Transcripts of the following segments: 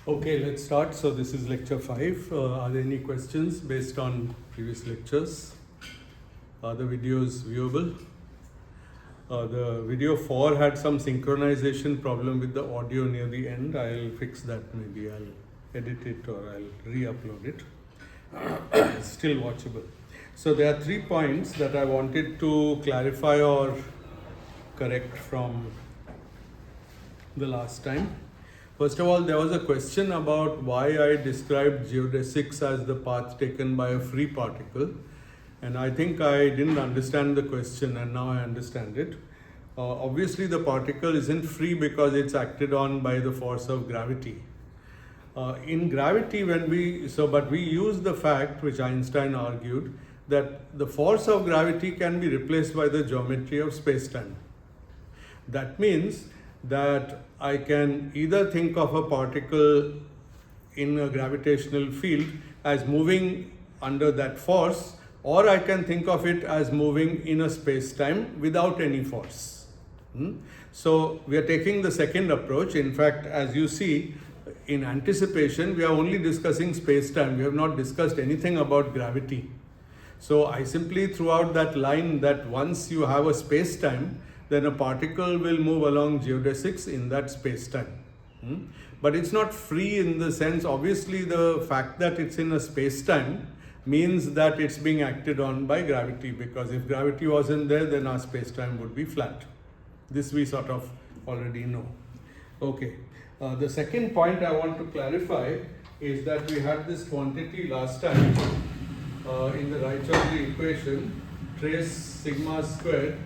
Okay, let's start. So this is lecture 5. Are there any questions based on previous lectures? Are the videos viewable? The video 4 had some synchronization problem with the audio near the end. I'll fix that, maybe I'll edit it or I'll re-upload it. Still watchable. So there are 3 points that I wanted to clarify or correct from the last time. First of all, there was a question about why I described geodesics as the path taken by a free particle. And I think I didn't understand the question, and now I understand it. Obviously, the particle isn't free because it's acted on by the force of gravity. In gravity, but we use the fact, which Einstein argued, that the force of gravity can be replaced by the geometry of space-time. That means that I can either think of a particle in a gravitational field as moving under that force, or I can think of it as moving in a space-time without any force. So we are taking the second approach. In fact, as you see, in anticipation, we are only discussing space-time. We have not discussed anything about gravity. So I simply threw out that line that once you have a space-time, then a particle will move along geodesics in that space-time. But it's not free in the sense, obviously the fact that it's in a space-time means that it's being acted on by gravity, because if gravity wasn't there, then our space-time would be flat. This we sort of already know. Okay, the second point I want to clarify is that we had this quantity last time in the Raychaudhuri equation, trace sigma squared,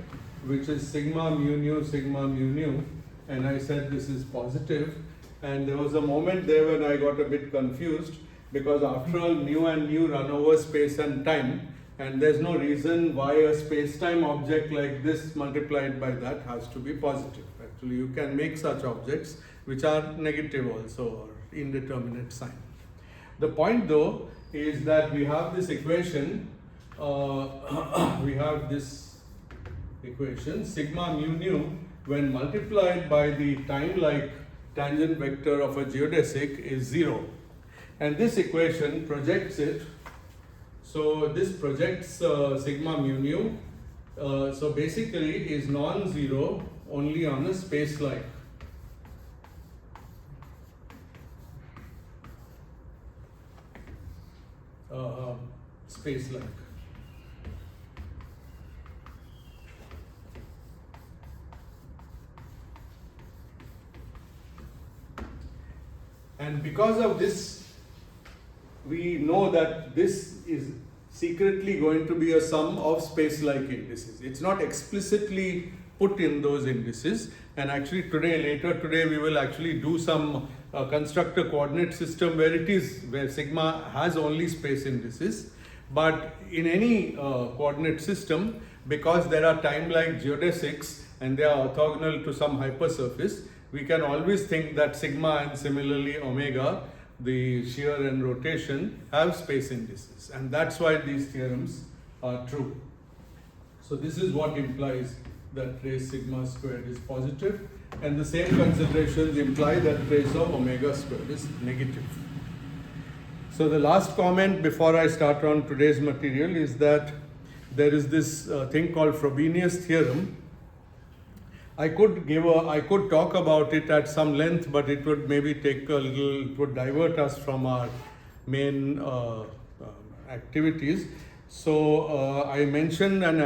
which is sigma mu nu, and I said this is positive. And there was a moment there when I got a bit confused, because after all mu and nu run over space and time, and there's no reason why a space-time object like this multiplied by that has to be positive. Actually, you can make such objects which are negative also, or indeterminate sign. The point though is that we have this equation, sigma mu nu, when multiplied by the time-like tangent vector of a geodesic, is 0. And this equation projects it. So this projects sigma mu nu. So basically is non-zero only on a space-like. Space-like. And because of this, we know that this is secretly going to be a sum of space-like indices. It's not explicitly put in those indices. And actually later today, we will actually do some construct a coordinate system where sigma has only space indices. But in any coordinate system, because there are time-like geodesics and they are orthogonal to some hypersurface, we can always think that sigma and similarly omega, the shear and rotation, have space indices. And that's why these theorems are true. So this is what implies that trace sigma squared is positive, and the same considerations imply that trace of omega squared is negative. So the last comment before I start on today's material is that there is this thing called Frobenius theorem. I could talk about it at some length, but it would maybe it would divert us from our main activities. So I mentioned an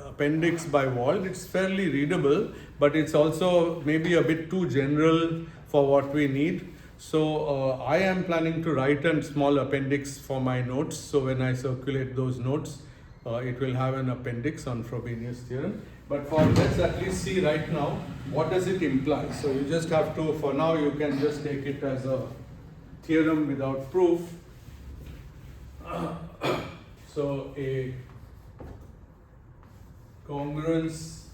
appendix by Wald. It's fairly readable, but it's also maybe a bit too general for what we need. So I am planning to write a small appendix for my notes. So when I circulate those notes, it will have an appendix on Frobenius theorem. But let's at least see right now, what does it imply? So you just have to, for now, you can just take it as a theorem without proof. So a congruence,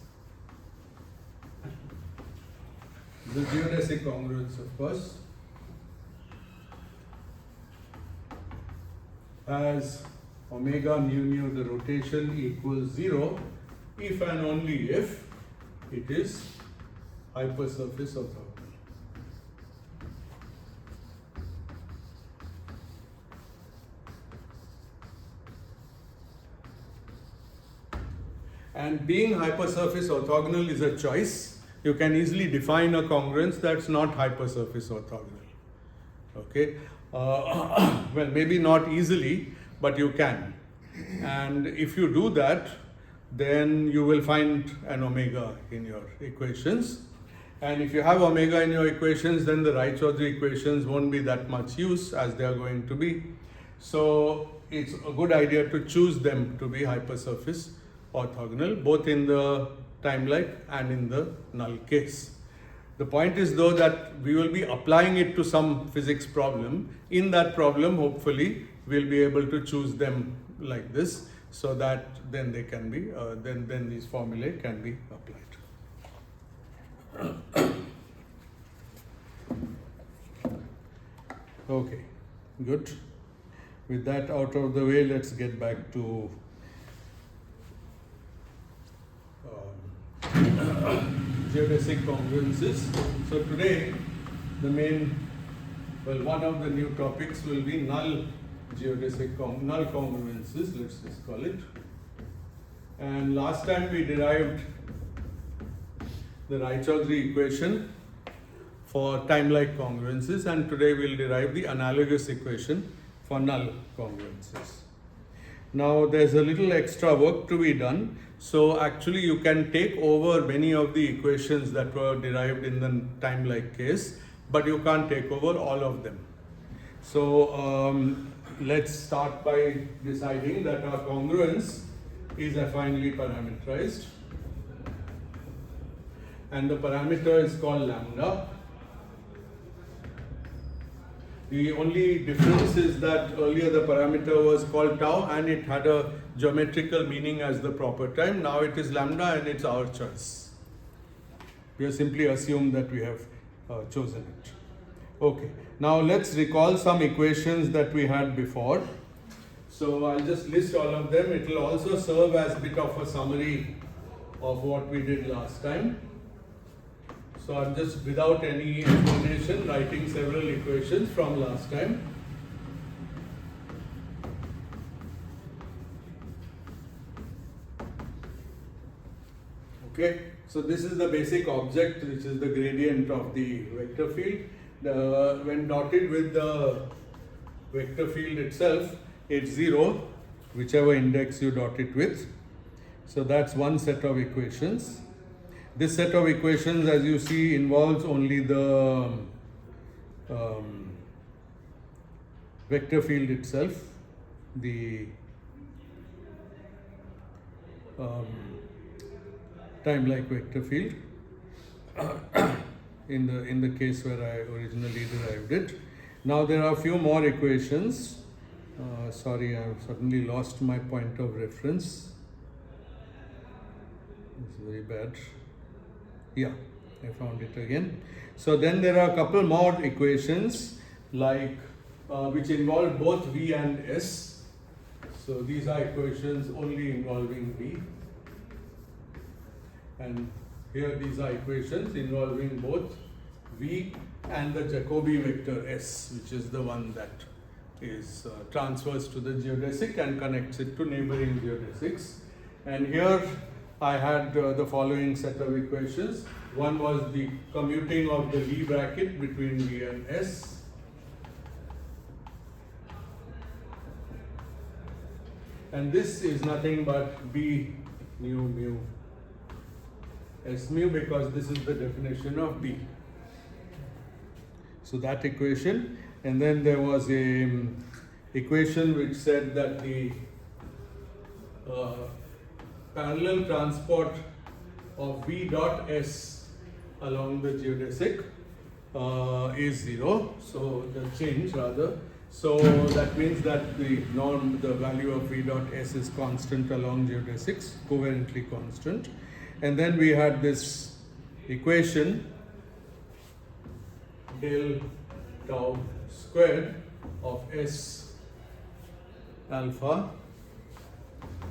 the geodesic congruence, of course, as omega mu nu, the rotation, equals 0, if and only if it is hypersurface orthogonal. And being hypersurface orthogonal is a choice. You can easily define a congruence that's not hypersurface orthogonal. Okay, well, maybe not easily, but you can. And if you do that, then you will find an omega in your equations. And if you have omega in your equations, then the Raychaudhuri equations won't be that much use as they are going to be. So it's a good idea to choose them to be hypersurface orthogonal, both in the time-like and in the null case. The point is, though, that we will be applying it to some physics problem. In that problem, hopefully, we'll be able to choose them like this, so that then they can be, then these formulae can be applied. Okay, good. With that out of the way, let's get back to geodesic congruences. So today, one of the new topics will be null geodesic null congruences, let's just call it. And last time we derived the Raychaudhuri equation for time-like congruences, and today we'll derive the analogous equation for null congruences. Now there's a little extra work to be done. So actually you can take over many of the equations that were derived in the time-like case, but you can't take over all of them. So let's start by deciding that our congruence is affinely parameterized, and the parameter is called lambda. The only difference is that earlier the parameter was called tau and it had a geometrical meaning as the proper time. Now it is lambda and it's our choice. We have simply assumed that we have chosen it. Okay, now let's recall some equations that we had before. So I'll just list all of them. It will also serve as a bit of a summary of what we did last time. So I'm just, without any explanation, writing several equations from last time. Okay, so this is the basic object, which is the gradient of the vector field. When dotted with the vector field itself, it's 0, whichever index you dot it with. So that's one set of equations. This set of equations, as you see, involves only the vector field itself, the time-like vector field in the case where I originally derived it. Now there are a few more equations. Sorry, I've suddenly lost my point of reference. It's very bad. Yeah, I found it again. So then there are a couple more equations like which involve both V and S. So these are equations only involving V. And here these are equations involving both V and the Jacobi vector S, which is the one that is transfers to the geodesic and connects it to neighboring geodesics. And here I had the following set of equations. One was the commuting of the V bracket between V and S. And this is nothing but B mu mu S mu, because this is the definition of B. So that equation. And then there was a equation which said that the parallel transport of V dot S along the geodesic is 0. So the change rather. So that means that the value of V dot S is constant along geodesics, covariantly constant. And then we had this equation del tau squared of S alpha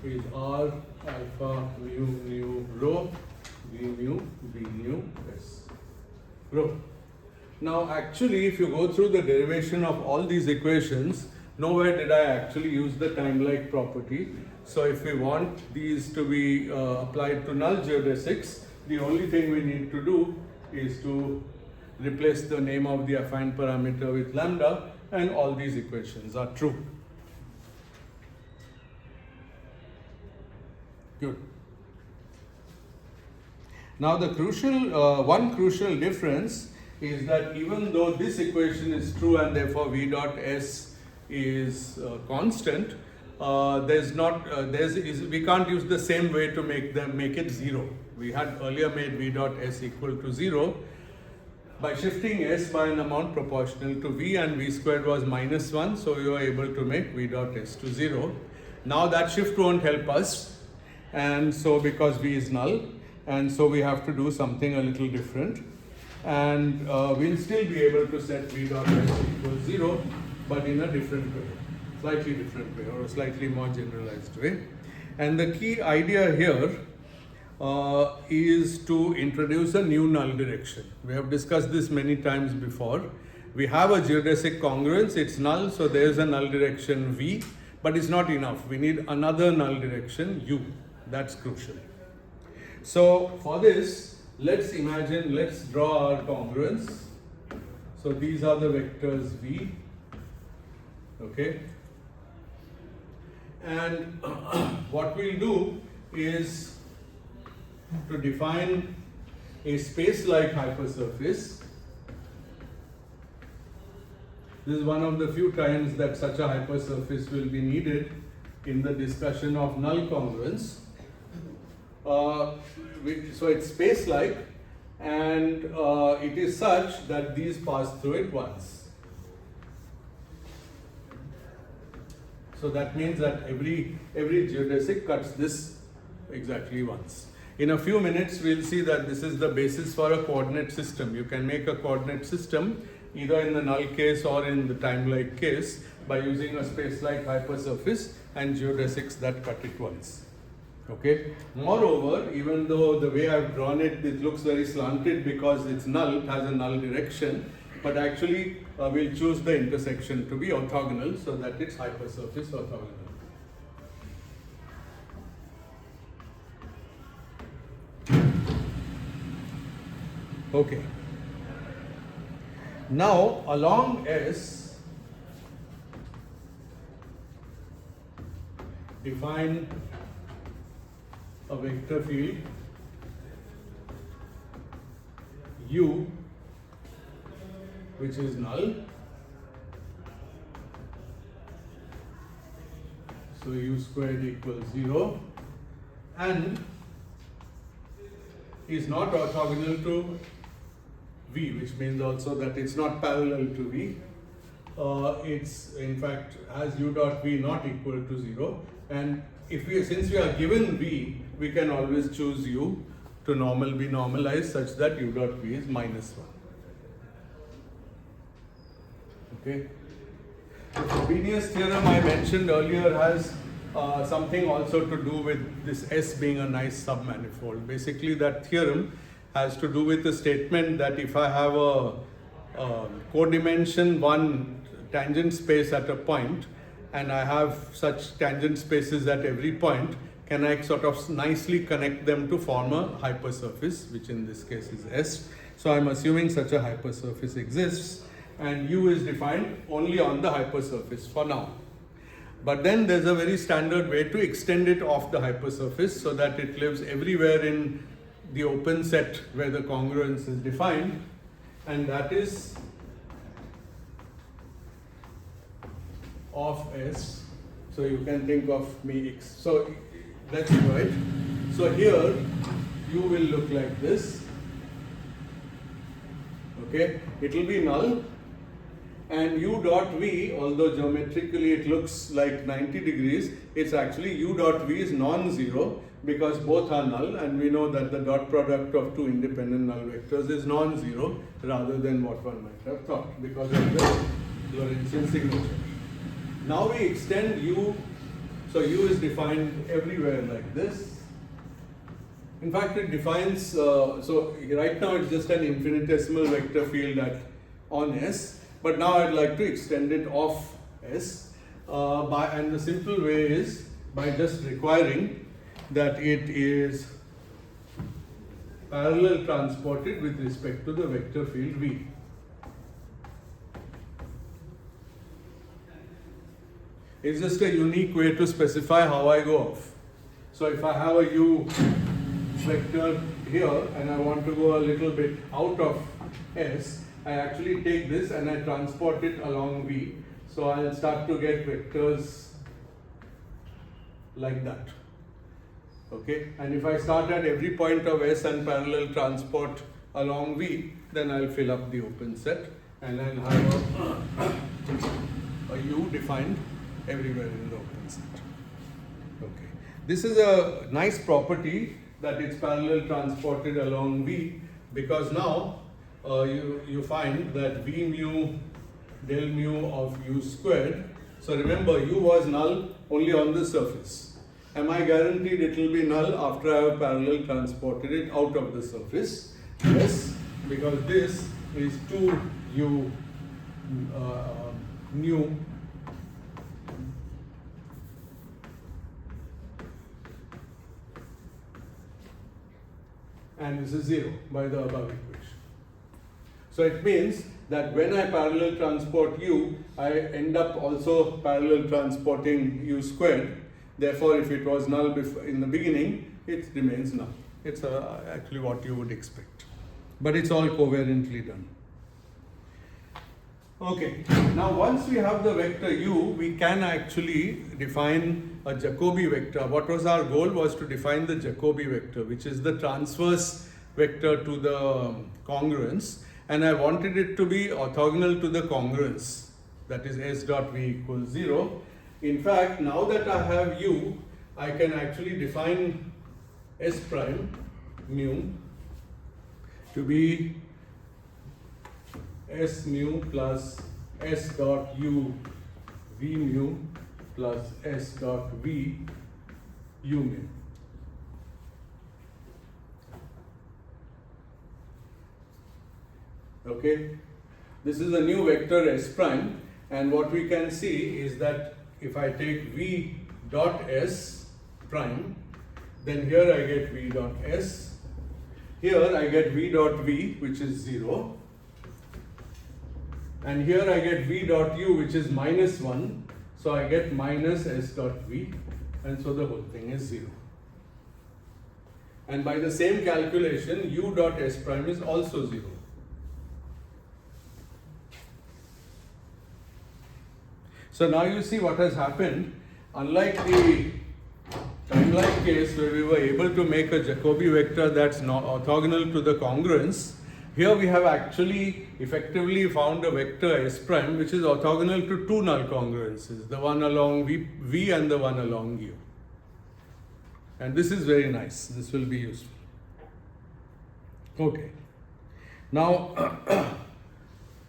is R alpha mu mu rho V mu V mu S rho. Now actually, if you go through the derivation of all these equations, nowhere did I actually use the time-like property. So if we want these to be applied to null geodesics, the only thing we need to do is to replace the name of the affine parameter with lambda, and all these equations are true. Good. Now the one crucial difference is that even though this equation is true and therefore v dot s is constant, we can't use the same way to make it 0. We had earlier made v dot s equal to 0 by shifting s by an amount proportional to v, and v squared was -1, so we were able to make v dot s to 0. Now that shift won't help us, and so because v is null, and so we have to do something a little different, and we'll still be able to set v dot s equals 0, but in a different way, slightly different way, or a slightly more generalized way. And the key idea here is to introduce a new null direction. We have discussed this many times before. We have a geodesic congruence, it's null, so there is a null direction v, but it's not enough. We need another null direction u. That's crucial. So for this, let's draw our congruence. So these are the vectors v, okay? And what we'll do is to define a space-like hypersurface. This is one of the few times that such a hypersurface will be needed in the discussion of null congruence. So it's space-like, and it is such that these pass through it once. So that means that every geodesic cuts this exactly once. In a few minutes, we'll see that this is the basis for a coordinate system. You can make a coordinate system either in the null case or in the time-like case by using a space-like hypersurface and geodesics that cut it once. Okay. Moreover, even though the way I've drawn it, it looks very slanted because it's null, it has a null direction, but actually we'll choose the intersection to be orthogonal so that it's hypersurface orthogonal. Okay. Now along S, define a vector field u, which is null. So u squared equals 0 and is not orthogonal to v, which means also that it's not parallel to v. It's in fact has u dot v not equal to 0, and since we are given v, we can always choose u to be normalized such that u dot v is -1. Okay. The Frobenius theorem I mentioned earlier has something also to do with this S being a nice submanifold. Basically, that theorem has to do with the statement that if I have a codimension 1 tangent space at a point, and I have such tangent spaces at every point, can I sort of nicely connect them to form a hypersurface, which in this case is S. So I'm assuming such a hypersurface exists, and u is defined only on the hypersurface for now. But then there's a very standard way to extend it off the hypersurface so that it lives everywhere in the open set where the congruence is defined, and that is of S. So you can think of me x. So let's do it. So here u will look like this. Okay, it will be null, and u dot v, although geometrically it looks like 90 degrees, it's actually u dot v is non-zero because both are null, and we know that the dot product of two independent null vectors is non-zero rather than what one might have thought because of the Lorentzian signature. Now we extend u, so u is defined everywhere like this. In fact, it defines, so right now it's just an infinitesimal vector field on S, but now I'd like to extend it off S, and the simple way is by just requiring that it is parallel transported with respect to the vector field V. It's just a unique way to specify how I go off. So if I have a U vector here and I want to go a little bit out of S, I actually take this and I transport it along V. So I'll start to get vectors like that. Okay, and if I start at every point of S and parallel transport along V, then I'll fill up the open set and I'll have a U defined everywhere in the open set. Okay, this is a nice property that it's parallel transported along V, because now you find that V mu del mu of U squared. So remember, U was null only on the surface. Am I guaranteed it will be null after I have parallel transported it out of the surface? Yes, because this is 2U nu and this is 0 by the above equation. So it means that when I parallel transport U, I end up also parallel transporting U squared. Therefore, if it was null in the beginning, it remains null. It's actually what you would expect. But it's all covariantly done. Okay, now once we have the vector U, we can actually define a Jacobi vector. What was our goal was to define the Jacobi vector, which is the transverse vector to the congruence. And I wanted it to be orthogonal to the congruence, that is S dot V equals 0. In fact, now that I have U, I can actually define S prime mu to be S mu plus S dot U V mu plus S dot V U mu. Okay, this is a new vector S prime, and what we can see is that if I take V dot S prime, then here I get V dot S, here I get V dot V, which is 0, and here I get V dot U, which is minus 1, so I get minus S dot V, and so the whole thing is 0. And by the same calculation, U dot S prime is also 0. So now you see what has happened. Unlike the timelike case where we were able to make a Jacobi vector that's not orthogonal to the congruence, here we have actually effectively found a vector S prime which is orthogonal to two null congruences, the one along V and the one along U. And this is very nice. This will be useful. Okay. Now,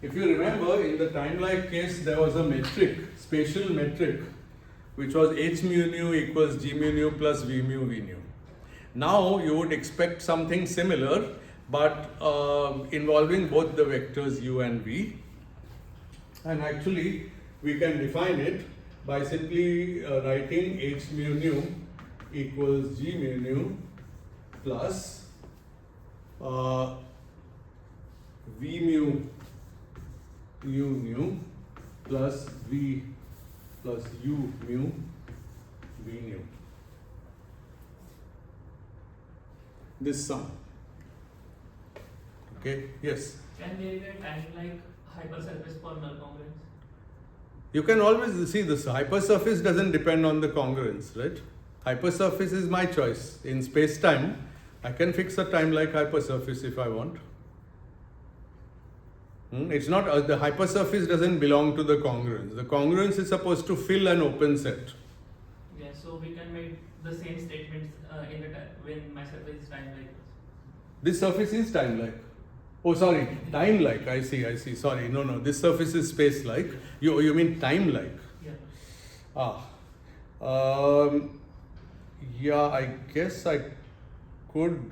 if you remember, in the timelike case, there was a metric, spatial metric, which was H mu nu equals G mu nu plus V mu V nu. Now, you would expect something similar, but involving both the vectors U and V. And actually, we can define it by simply writing H mu nu equals G mu nu plus V mu U nu plus V plus U mu V nu. This sum. Okay, yes? Can there be a time-like hypersurface for null congruence? You can always see this. Hypersurface doesn't depend on the congruence, right? Hypersurface is my choice. In space-time, I can fix a time-like hypersurface if I want. It's not, the hypersurface doesn't belong to the congruence. The congruence is supposed to fill an open set. Yeah, so we can make the same statements in the when my surface is time-like. This surface is time-like. Oh, sorry, time-like. I see. Sorry, no. This surface is space-like. You mean time-like? Yeah. Yeah, I guess I could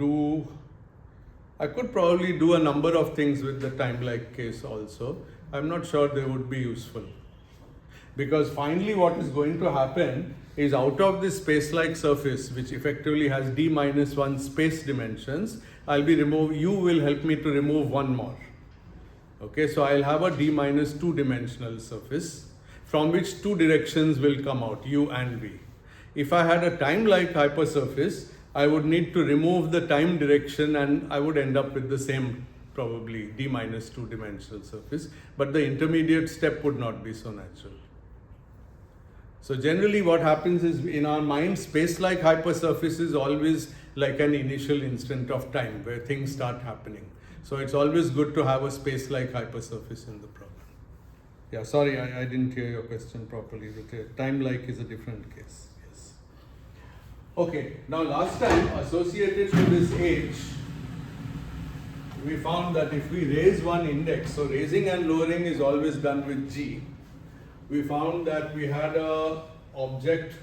probably do a number of things with the time-like case also. I'm not sure they would be useful. Because finally what is going to happen is out of this space-like surface, which effectively has d minus 1 space dimensions, you will help me to remove one more. Okay, so I'll have a d minus 2 dimensional surface from which two directions will come out, u and v. If I had a time-like hypersurface, I would need to remove the time direction and I would end up with the same, probably d minus 2 dimensional surface, but the intermediate step would not be so natural. So generally what happens is, in our mind, space-like hypersurface is always like an initial instant of time where things start happening. So it's always good to have a space-like hypersurface in the problem. Yeah, sorry, I didn't hear your question properly. The time-like is a different case. Yes. Okay, now last time, associated to this H, we found that if we raise one index, so raising and lowering is always done with G. We found that we had a object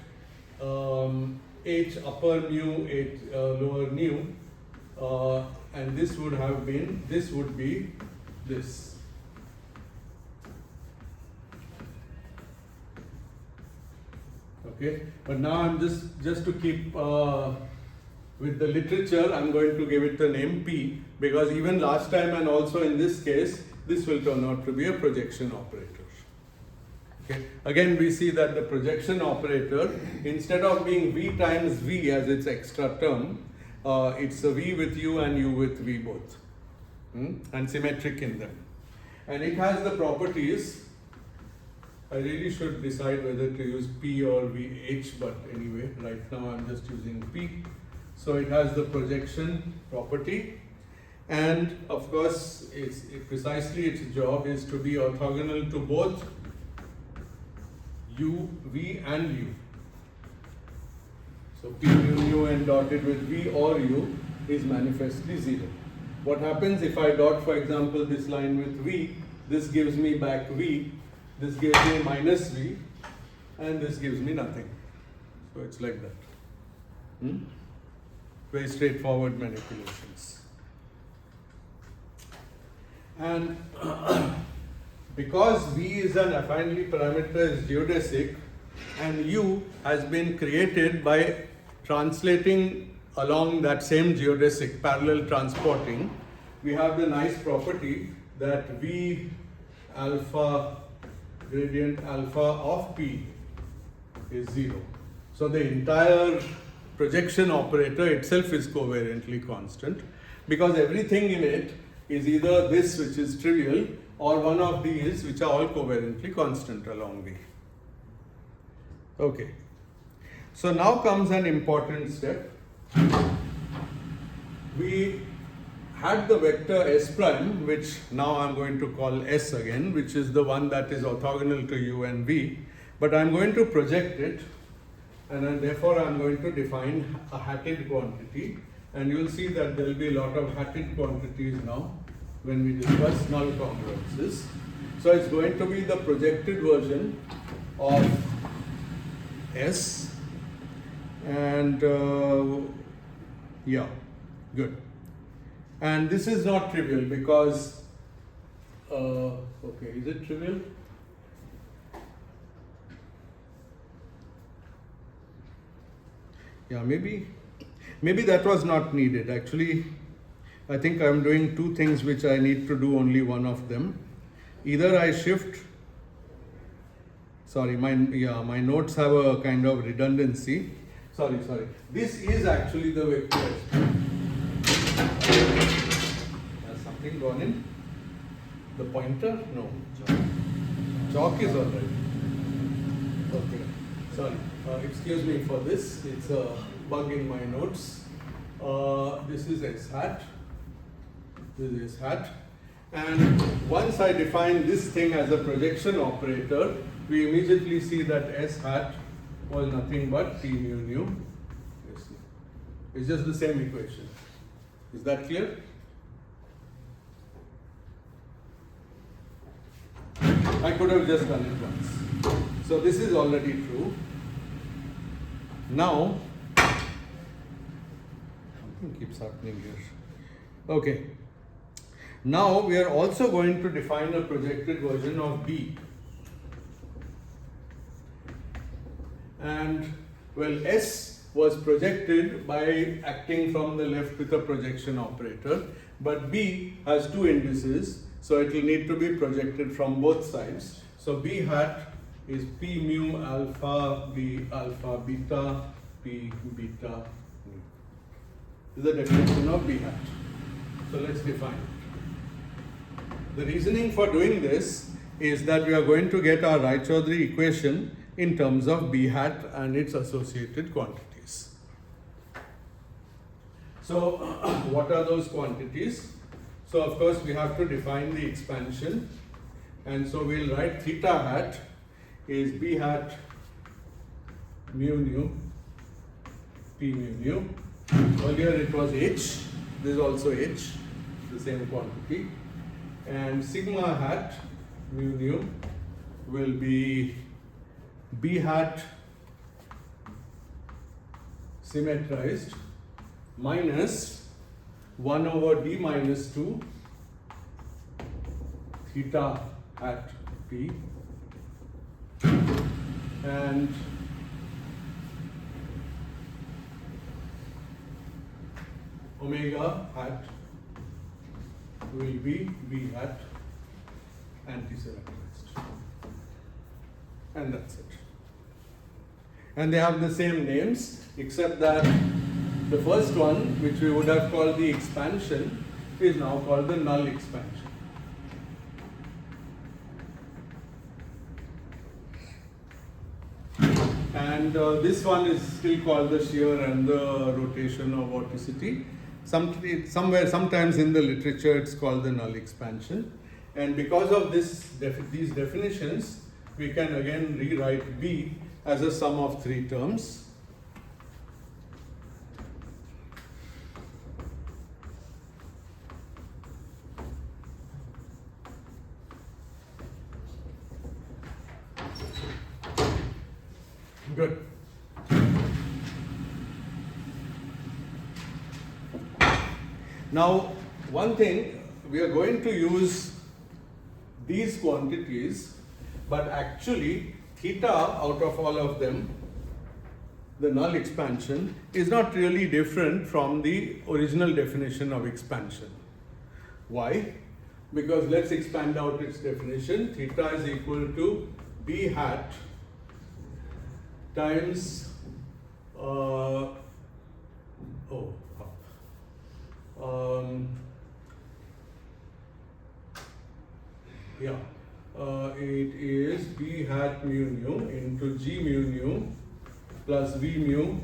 H upper mu, H lower nu, and this would be this. Okay, but now I'm just to keep with the literature, I'm going to give it the name P, because even last time and also in this case, this will turn out to be a projection operator. Okay. Again, we see that the projection operator, instead of being v times v as its extra term, it's a v with u and u with v both, and symmetric in them. And it has the properties, I really should decide whether to use p or vh, but anyway, right now I'm just using p. So it has the projection property, and of course, precisely its job is to be orthogonal to both u, v and u. So p mu nu and dotted with v or u is manifestly 0. What happens if I dot, for example, this line with v? This gives me back v, this gives me minus v, and this gives me nothing. So it's like that. Very straightforward manipulations. And because v is an affinity parameter, is geodesic, and u has been created by translating along that same geodesic, parallel transporting, we have the nice property that v alpha gradient alpha of p is 0. So the entire projection operator itself is covariantly constant, because everything in it is either this, which is trivial, or one of these, which are all covariantly constant along V. Okay. So now comes an important step. We had the vector S prime, which now I'm going to call S again, which is the one that is orthogonal to U and V, but I'm going to project it, and then therefore I'm going to define a hatted quantity, and you'll see that there will be a lot of hatted quantities now when we discuss null congruences. So it's going to be the projected version of S, and yeah, good. And this is not trivial because, okay, is it trivial? Yeah, maybe that was not needed. Actually, I think I'm doing two things which I need to do only one of them. Either I shift, sorry, my notes have a kind of redundancy. Sorry. This is actually the vector. Has something gone in? The pointer? No. Chalk is alright. Okay. Sorry. Excuse me for this. It's a bug in my notes. This is S hat. This is S hat. And once I define this thing as a projection operator, we immediately see that S hat was nothing but P mu nu. It's just the same equation. Is that clear? I could have just done it once. So this is already true. Now, something keeps happening here. Okay. Now we are also going to define a projected version of B. And Well, S was projected by acting from the left with a projection operator, but B has two indices, so it will need to be projected from both sides. So B hat is P mu alpha B alpha beta P beta mu. This is the definition of B hat. So let's define it. The reasoning for doing this is that we are going to get our Raychaudhuri equation in terms of B hat and its associated quantities. So what are those quantities? So of course we have to define the expansion, and so we'll write theta hat is B hat mu nu P mu nu. Earlier it was H, this is also H, the same quantity, and sigma hat mu nu will be B hat symmetrized minus 1 over D minus 2 theta hat P, and omega hat will be B hat anti-symmetrized, and that's it. And they have the same names, except that the first one, which we would have called the expansion, is now called the null expansion. And this one is still called the shear and the rotation or vorticity. Sometimes in the literature it's called the null expansion. And because of these definitions, we can again rewrite B as a sum of three terms. Good. Now, one thing, we are going to use these quantities, but actually theta out of all of them, the null expansion, is not really different from the original definition of expansion. Why? Because let's expand out its definition. Theta is equal to B hat times it is B hat mu nu into G mu nu plus V mu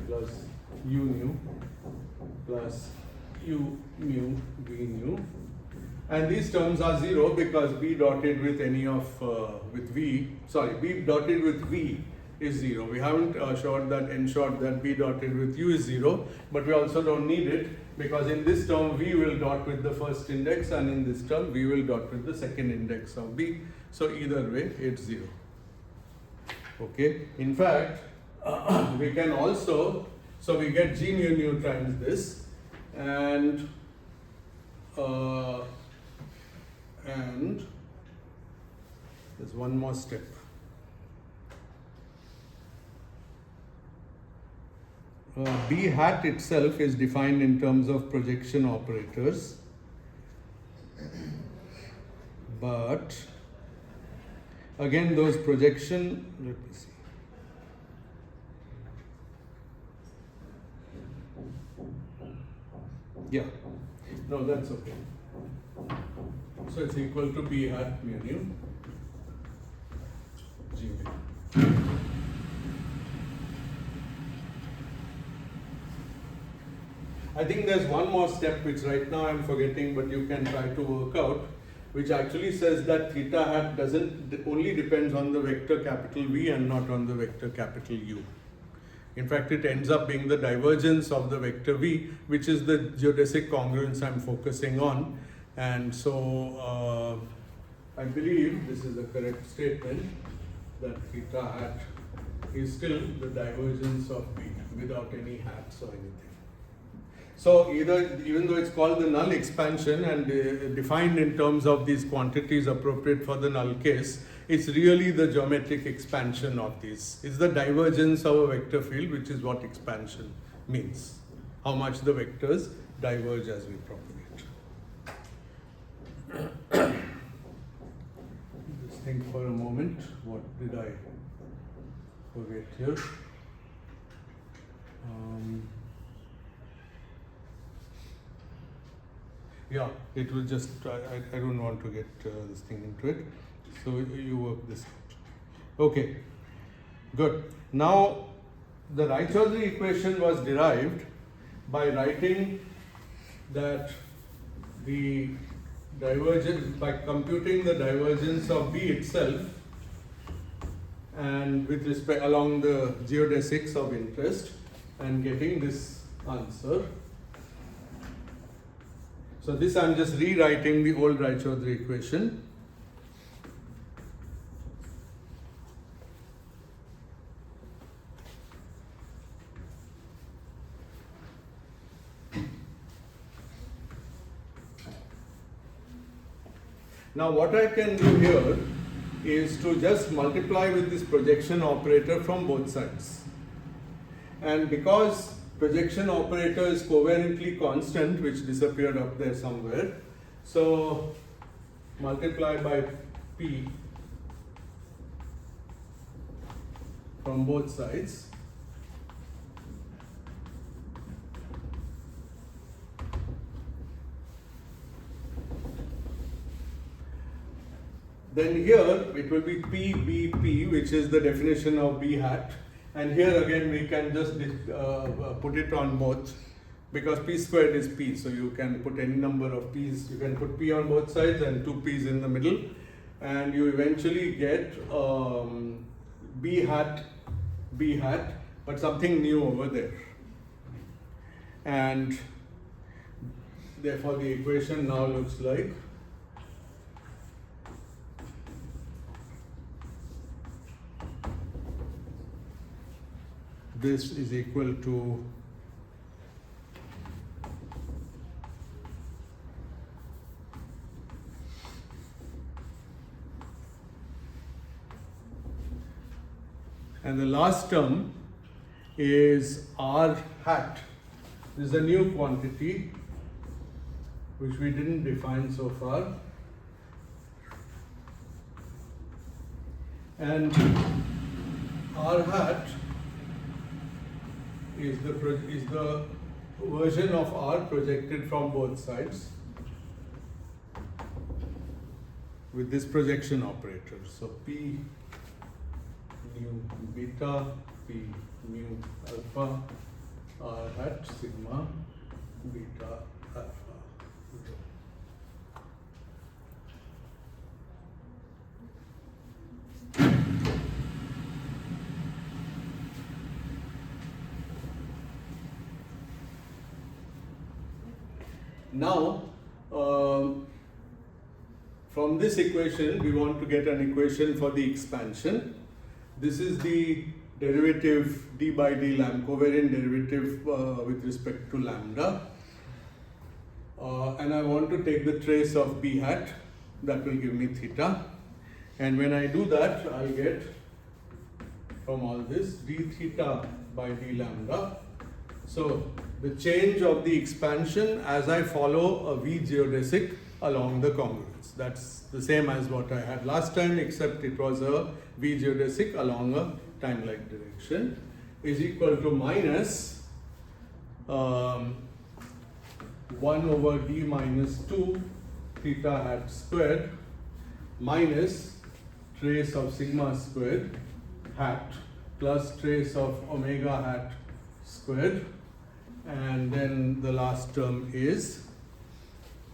plus U nu plus U mu V nu, and these terms are zero because B dotted with any of B dotted with V is zero. We haven't ensured that B dotted with U is zero, but we also don't need it because in this term V will dot with the first index, and in this term V will dot with the second index of B. So either way it's zero. Okay. In fact, we can also, so we get G mu nu times this, and there's one more step. B hat itself is defined in terms of projection operators, but again those projection, let me see. Yeah, no, that's okay. So it's equal to B hat mu nu G mu. I think there's one more step which right now I'm forgetting, but you can try to work out, which actually says that theta hat only depends on the vector capital V and not on the vector capital U. In fact, it ends up being the divergence of the vector V, which is the geodesic congruence I'm focusing on. And so I believe this is a correct statement, that theta hat is still the divergence of V without any hats or anything. So even though it's called the null expansion and defined in terms of these quantities appropriate for the null case, it's really the geometric expansion of these. It's the divergence of a vector field, which is what expansion means. How much the vectors diverge as we propagate. Just think for a moment, what did I forget here? Yeah, it will just, I don't want to get this thing into it. So you work this out. Okay, good. Now, the Raychaudhuri equation was derived by writing that the divergence, by computing the divergence of B itself and with respect along the geodesics of interest and getting this answer. So this I'm just rewriting the old Raychaudhuri equation. Now what I can do here is to just multiply with this projection operator from both sides. And because projection operator is covariantly constant, which disappeared up there somewhere, so multiply by P from both sides. Then here it will be P, B, P, which is the definition of B hat. And here again we can just put it on both, because P squared is P. So you can put any number of P's. You can put P on both sides and two P's in the middle. And you eventually get B hat, but something new over there. And therefore the equation now looks like this is equal to and the last term is R hat. This is a new quantity which we didn't define so far. And R hat is the version of R projected from both sides with this projection operator. So P mu beta, P mu alpha, R hat sigma beta alpha. Now, from this equation, we want to get an equation for the expansion. This is the derivative d by d lambda, covariant derivative with respect to lambda. And I want to take the trace of b hat, that will give me theta. And when I do that, I'll get from all this d theta by d lambda. So the change of the expansion as I follow a V geodesic along the congruence. That's the same as what I had last time, except it was a V geodesic along a time-like direction, is equal to minus 1 over d minus 2 theta hat squared minus trace of sigma squared hat plus trace of omega hat squared, and then the last term is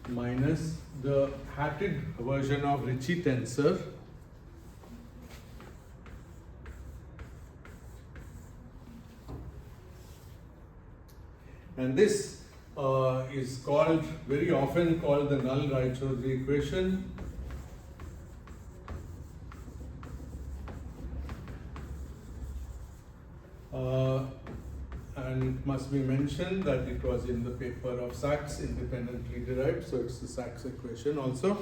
minus the hatted version of Ricci tensor and this is called, very often called, the null Raychaudhuri equation. And it must be mentioned that it was in the paper of Sachs, independently derived, so it's the Sachs equation also.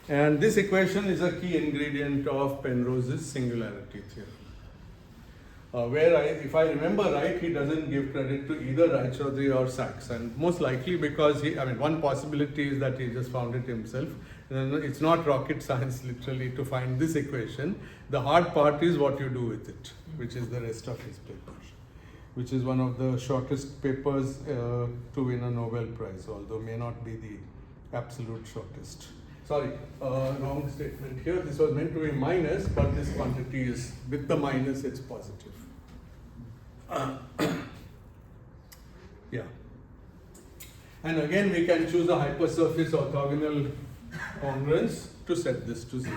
And this equation is a key ingredient of Penrose's singularity theorem. If I remember right, he doesn't give credit to either Raychaudhuri or Sachs, and most likely because one possibility is that he just found it himself. And it's not rocket science literally to find this equation. The hard part is what you do with it, which is the rest of his paper, which is one of the shortest papers to win a Nobel Prize, although may not be the absolute shortest. Sorry, wrong statement here. This was meant to be minus, but this quantity is, with the minus, it's positive. Yeah. And again, we can choose a hypersurface orthogonal congruence to set this to 0.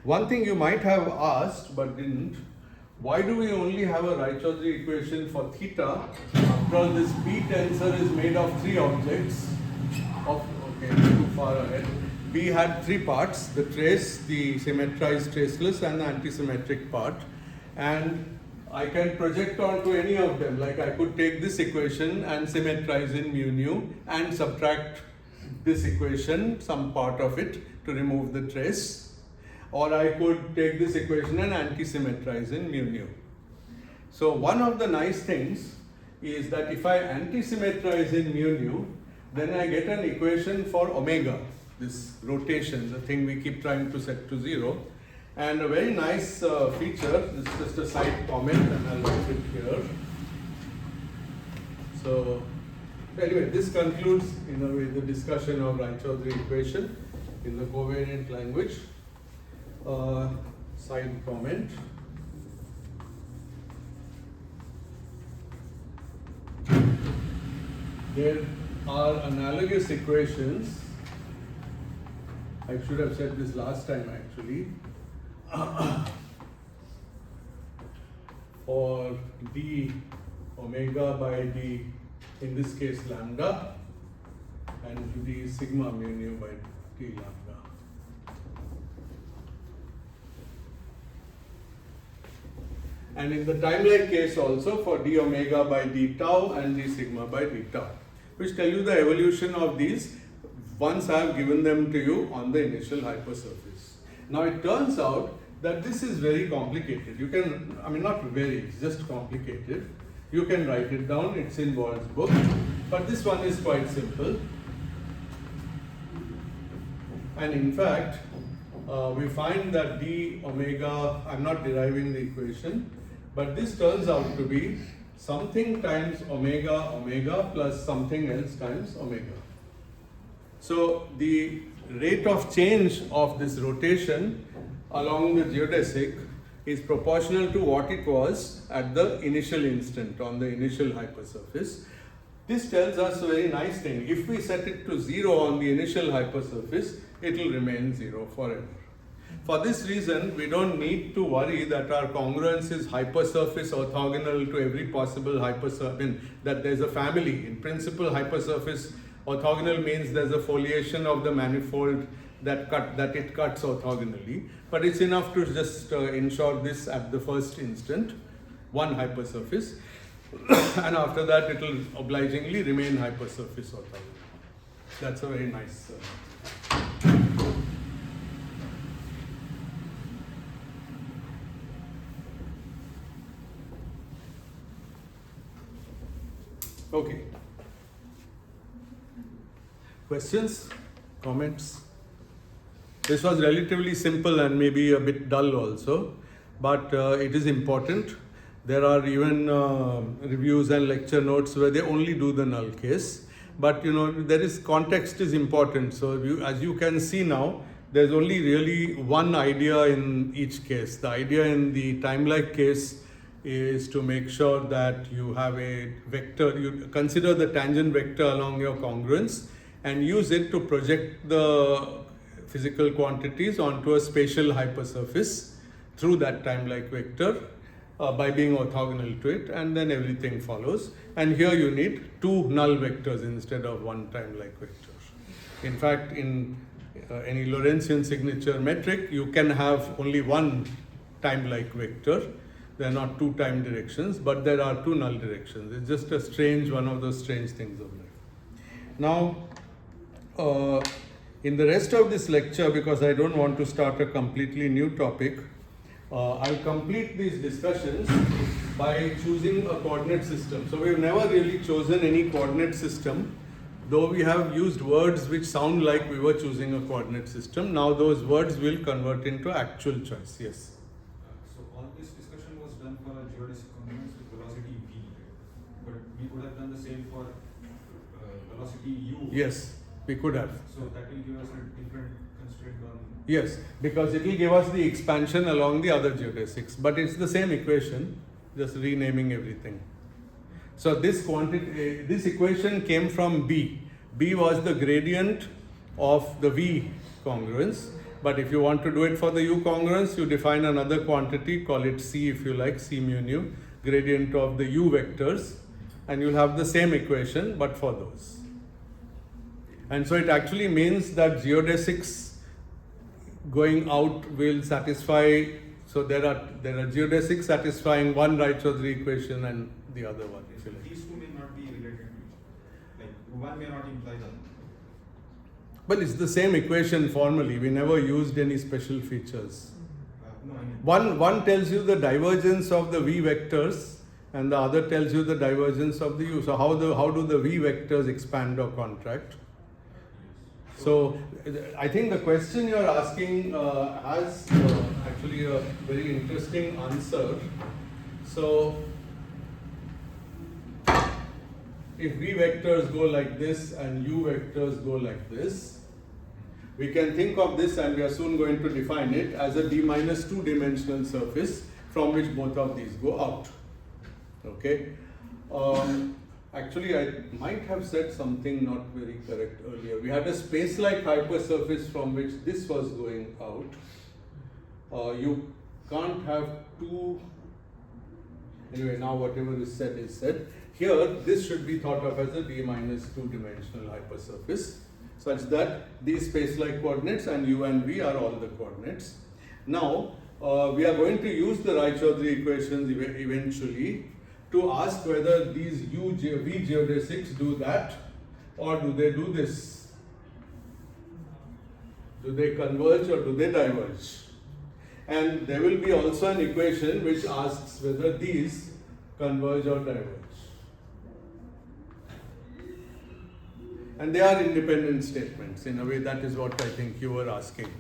One thing you might have asked, but didn't, why do we only have a Raychaudhuri equation for theta? After all, this B tensor is made of 3 objects. Too far ahead. B had 3 parts: the trace, the symmetrized traceless, and the antisymmetric part. And I can project onto any of them. Like I could take this equation and symmetrize in mu nu and subtract this equation, some part of it, to remove the trace. Or I could take this equation and anti-symmetrize in mu nu. So one of the nice things is that if I anti-symmetrize in mu nu, then I get an equation for omega, this rotation, the thing we keep trying to set to 0. And a very nice feature, this is just a side comment and I'll write it here. So anyway, this concludes in a way the discussion of Raychaudhuri equation in the covariant language. Side comment. There are analogous equations. I should have said this last time actually. For d omega by d, in this case lambda, and d sigma mu nu by d lambda. And in the timelike case also for d omega by d tau and d sigma by d tau, which tell you the evolution of these once I have given them to you on the initial hypersurface. Now it turns out that this is very complicated. You can, not very, it's just complicated. You can write it down, it's in Wald's book, but this one is quite simple. And in fact, we find that d omega, I'm not deriving the equation, but this turns out to be something times omega omega plus something else times omega. So the rate of change of this rotation along the geodesic is proportional to what it was at the initial instant on the initial hypersurface. This tells us a very nice thing. If we set it to 0 on the initial hypersurface, it will remain 0 forever. For this reason, we don't need to worry that our congruence is hypersurface orthogonal to every possible hypersurface, that there's a family. In principle, hypersurface orthogonal means there's a foliation of the manifold that it cuts orthogonally, but it's enough to just ensure this at the first instant, one hypersurface, and after that it will obligingly remain hypersurface orthogonal. That's a very nice. Okay. Questions? Comments? This was relatively simple and maybe a bit dull also, but it is important. There are even reviews and lecture notes where they only do the null case. But there is context is important. So as you can see now, there's only really one idea in each case. The idea in the timelike case is to make sure that you have a vector, you consider the tangent vector along your congruence and use it to project the physical quantities onto a spatial hypersurface through that timelike vector by being orthogonal to it, and then everything follows. And here you need 2 null vectors instead of 1 timelike vector. In fact, in any Lorentzian signature metric, you can have only 1 timelike vector, There are not two time directions, but there are two null directions. It's just a strange, one of those strange things of life. Now, in the rest of this lecture, because I don't want to start a completely new topic, I'll complete these discussions by choosing a coordinate system. So we've never really chosen any coordinate system, though we have used words which sound like we were choosing a coordinate system. Now those words will convert into actual choice. Yes? So all this discussion was done for a geodesic components with velocity v, but we could have done the same for velocity u. Yes, we could have. So that will give us a different constraint on. Yes, because it will give us the expansion along the other geodesics, but it's the same equation, just renaming everything. So this quantity, this equation came from B. B was the gradient of the V congruence, but if you want to do it for the U congruence, you define another quantity, call it C if you like, C mu nu, gradient of the U vectors, and you'll have the same equation, but for those. And so it actually means that geodesics going out will satisfy, so there are geodesics satisfying one Raychaudhuri equation and the other one. If you like. These two may not be related to each other. Like one may not imply the other. But it's the same equation formally. We never used any special features. No, I mean. One tells you the divergence of the V vectors and the other tells you the divergence of the U. So how do the V vectors expand or contract? So I think the question you're asking has actually a very interesting answer. So if V vectors go like this and U vectors go like this, we can think of this, and we are soon going to define it, as a d-2 dimensional surface from which both of these go out. Okay. Actually, I might have said something not very correct earlier. We had a space-like hypersurface from which this was going out. You can't have two. Anyway, now whatever is said is said. Here, this should be thought of as a d-2 dimensional hypersurface, such that these space-like coordinates and u and v are all the coordinates. Now, we are going to use the Raychaudhuri equations eventually to ask whether these V geodesics do that or do they do this? Do they converge or do they diverge? And there will be also an equation which asks whether these converge or diverge. And they are independent statements. In a way, that is what I think you were asking.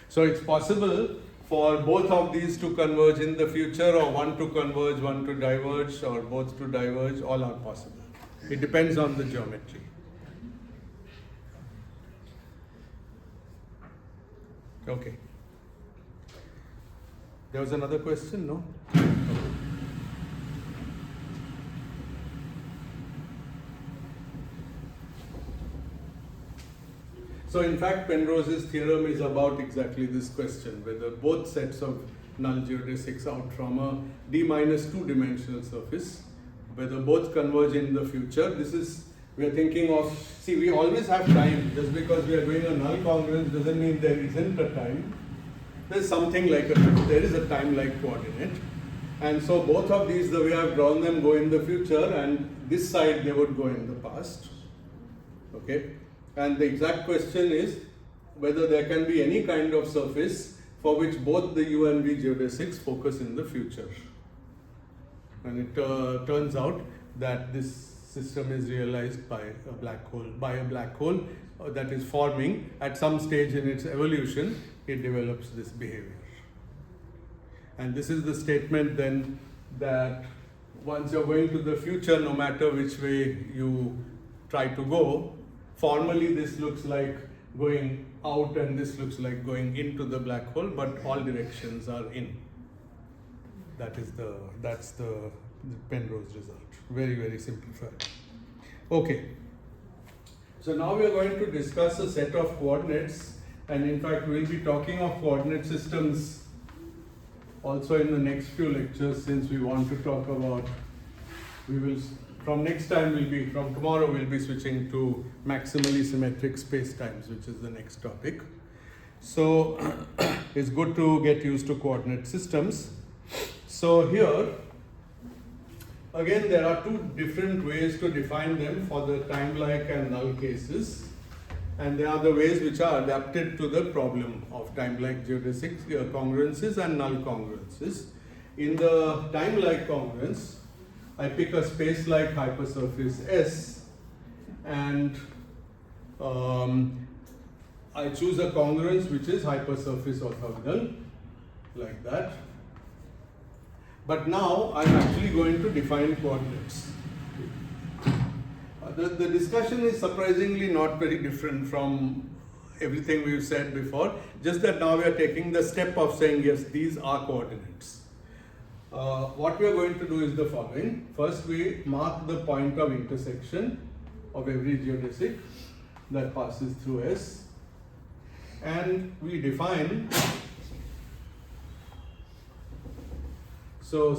So it's possible for both of these to converge in the future, or one to converge, one to diverge, or both to diverge. All are possible. It depends on the geometry. Okay. There was another question, no? So in fact, Penrose's theorem is about exactly this question, whether both sets of null geodesics out from a d-2 dimensional surface, whether both converge in the future. This is, we are thinking of, see, we always have time. Just because we are doing a null congruence doesn't mean there isn't a time. There's something like there is a time-like coordinate. And so both of these, the way I've drawn them, go in the future, and this side they would go in the past. Okay? And the exact question is whether there can be any kind of surface for which both the U and V geodesics focus in the future. And it turns out that this system is realized by a black hole, that is forming at some stage in its evolution. It develops this behavior. And this is the statement then that once you're going to the future, no matter which way you try to go, formally this looks like going out and this looks like going into the black hole, but all directions are in. That's the Penrose result. Very, very simplified. Okay. So now we are going to discuss a set of coordinates, and in fact we'll be talking of coordinate systems also in the next few lectures, since we want to talk about, from tomorrow we'll be switching to maximally symmetric spacetimes, which is the next topic. So it's good to get used to coordinate systems. So here, again, there are two different ways to define them for the time-like and null cases. And they are the ways which are adapted to the problem of time-like geodesic congruences and null congruences. In the time-like congruence, I pick a space-like hypersurface S, and I choose a congruence which is hypersurface orthogonal, like that. But now I'm actually going to define coordinates. The discussion is surprisingly not very different from everything we've said before, just that now we are taking the step of saying, yes, these are coordinates. What we are going to do is the following. First, we mark the point of intersection of every geodesic that passes through S, and we define, so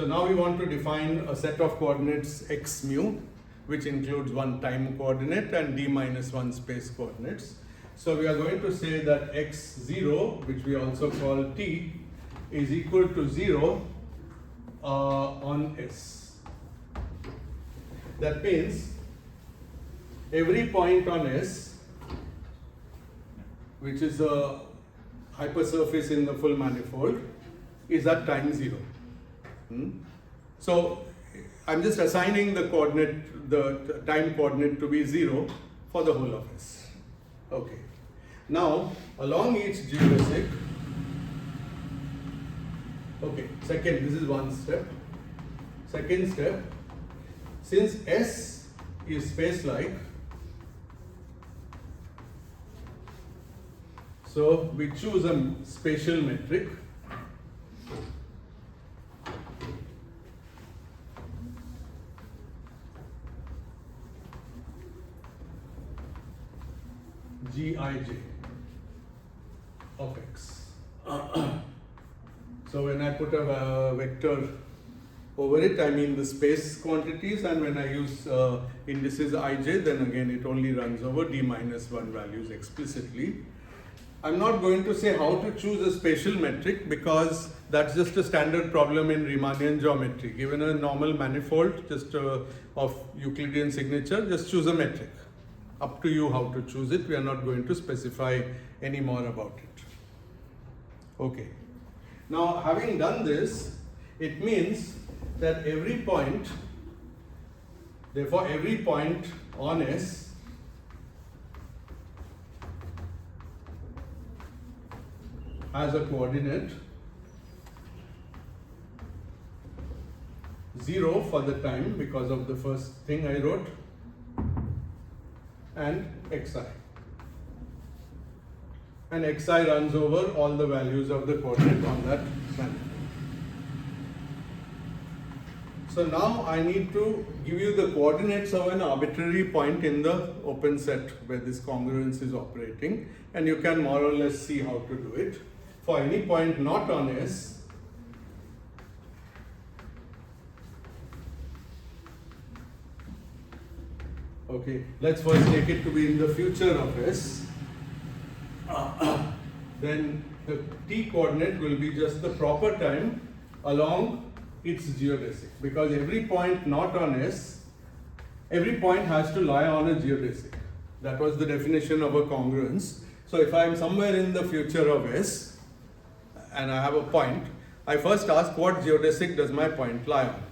now we want to define a set of coordinates x mu, which includes one time coordinate and d minus 1 space coordinates. So we are going to say that x0, which we also call t, is equal to 0 on S. That means every point on S, which is a hypersurface in the full manifold, is at time 0. So I'm just assigning the coordinate, the time coordinate to be 0 for the whole of S. Okay. Now, along each geodesic, okay, second, this is one step. Second step, since S is space-like, so we choose a spatial metric. Gij of x. So when I put a vector over it, I mean the space quantities, and when I use indices ij, then again it only runs over d minus 1 values explicitly. I'm not going to say how to choose a spatial metric because that's just a standard problem in Riemannian geometry. Given a normal manifold just of Euclidean signature, just choose a metric. Up to you how to choose it. We are not going to specify any more about it. Okay. Now, having done this, it means that every point, therefore every point on S has a coordinate 0 for the time because of the first thing I wrote, and xi. And xi runs over all the values of the coordinate on that manifold. So now I need to give you the coordinates of an arbitrary point in the open set where this congruence is operating, and you can more or less see how to do it. For any point not on S, okay, let's first take it to be in the future of S. Then the t coordinate will be just the proper time along its geodesic, because every point not on S, every point has to lie on a geodesic. That was the definition of a congruence. So if I am somewhere in the future of S and I have a point, I first ask what geodesic does my point lie on.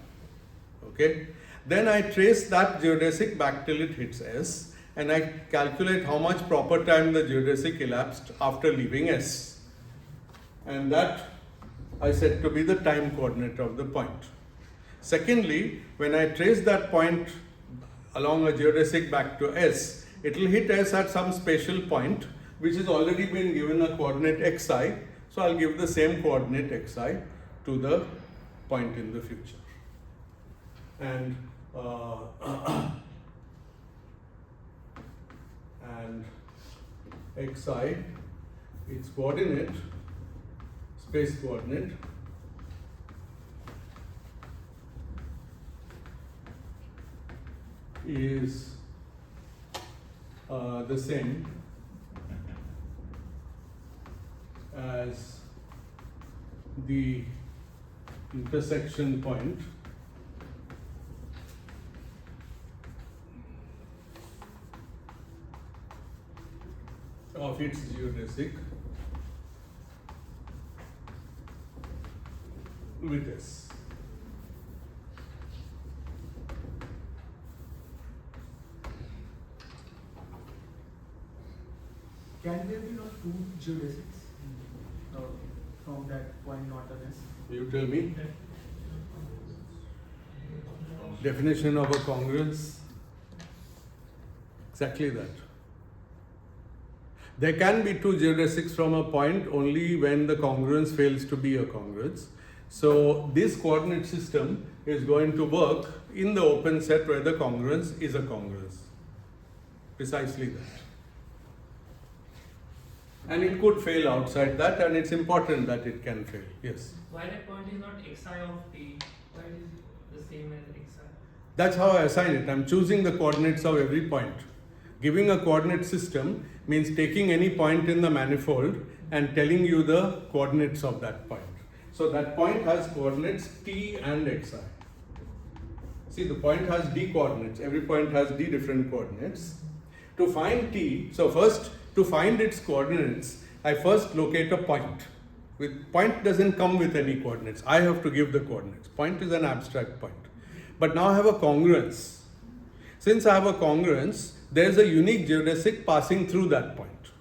Okay? Then I trace that geodesic back till it hits S, and I calculate how much proper time the geodesic elapsed after leaving S. And that I set to be the time coordinate of the point. Secondly, when I trace that point along a geodesic back to S, it will hit S at some spatial point which has already been given a coordinate xi. So I'll give the same coordinate xi to the point in the future. And xi, its coordinate, space coordinate, is the same the intersection point of its geodesic with S. Can there be not two geodesics from that point, not an S? You tell me. Definition of a congruence. Exactly that. There can be two geodesics from a point only when the congruence fails to be a congruence. So this coordinate system is going to work in the open set where the congruence is a congruence. Precisely that. And it could fail outside that, and it's important that it can fail. Yes. Why that point is not xi of t? Why it is the same as xi? That's how I assign it. I'm choosing the coordinates of every point. Giving a coordinate system means taking any point in the manifold and telling you the coordinates of that point. So that point has coordinates t and xi. See, the point has d coordinates. Every point has d different coordinates. To find t, so first to find its coordinates, I first locate a point. Point doesn't come with any coordinates. I have to give the coordinates. Point is an abstract point. But now I have a congruence. Since I have a congruence, there is a unique geodesic passing through that point.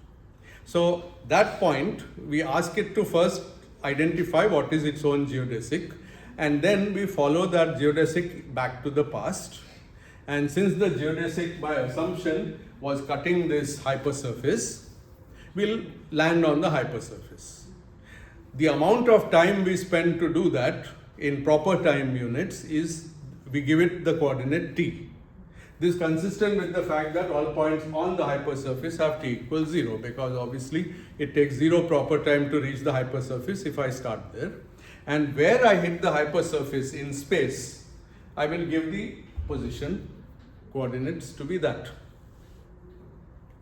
So that point, we ask it to first identify what is its own geodesic, and then we follow that geodesic back to the past. And since the geodesic by assumption was cutting this hypersurface, we'll land on the hypersurface. The amount of time we spend to do that in proper time units is we give it the coordinate t. This is consistent with the fact that all points on the hypersurface have t equals 0, because obviously it takes 0 proper time to reach the hypersurface if I start there. And where I hit the hypersurface in space, I will give the position coordinates to be that.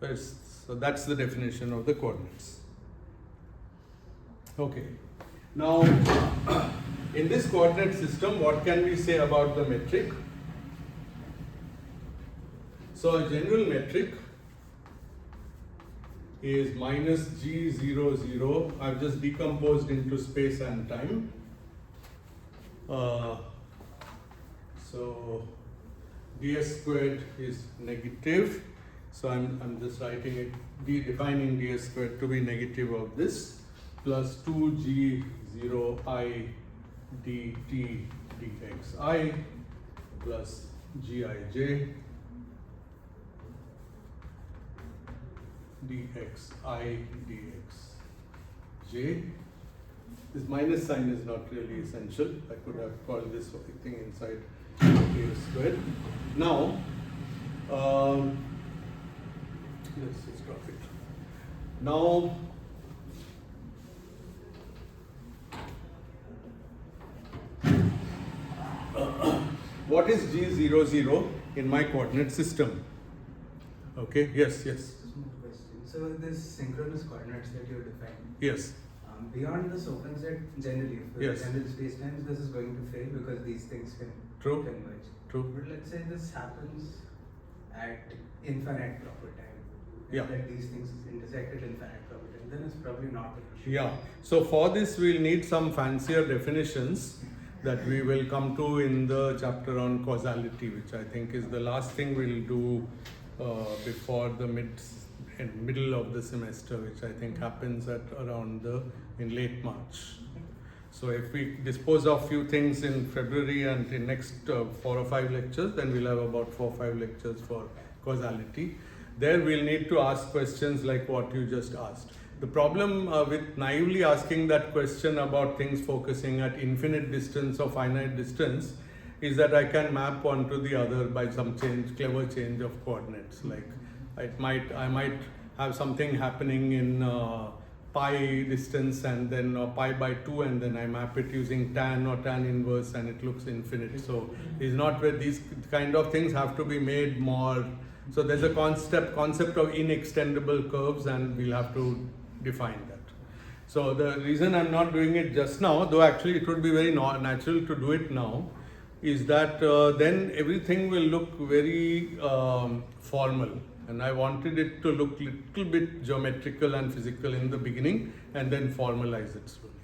So that's the definition of the coordinates. Okay. Now, in this coordinate system, what can we say about the metric? So a general metric is minus g00. I've just decomposed into space and time. So ds squared is negative. So I'm just writing it, defining ds squared to be negative of this, plus 2g0i dt dxi plus gij dxi dxj. This minus sign is not really essential. I could have called this thing inside ds squared. Now, let's just drop it. Now, what is G00 in my coordinate system? Okay, yes. Just one question. So this synchronous coordinates that you defined. Yes. Beyond this open set, generally, for Yes. general space-times, this is going to fail because these things can True. converge. True. But let's say this happens at infinite proper time. And Yeah. that these things intersect at infinite proper time. Then it's probably not an issue. Yeah. So for this, we'll need some fancier definitions that we will come to in the chapter on causality, which I think is the last thing we'll do before the middle of the semester, which I think happens at around in late March. So if we dispose of few things in February and in next 4 or 5 lectures, then we'll have about 4 or 5 lectures for causality. There we'll need to ask questions like what you just asked. The problem with naively asking that question about things focusing at infinite distance or finite distance is that I can map one to the other by some clever change of coordinates. Like I might have something happening in pi distance and then pi by 2, and then I map it using tan or tan inverse and it looks infinite. So it's not where these kind of things have to be made more. So there's a concept of inextendable curves, and we'll have to define that. So the reason I'm not doing it just now, though actually it would be very natural to do it now, is that then everything will look very formal, and I wanted it to look little bit geometrical and physical in the beginning and then formalize it slowly.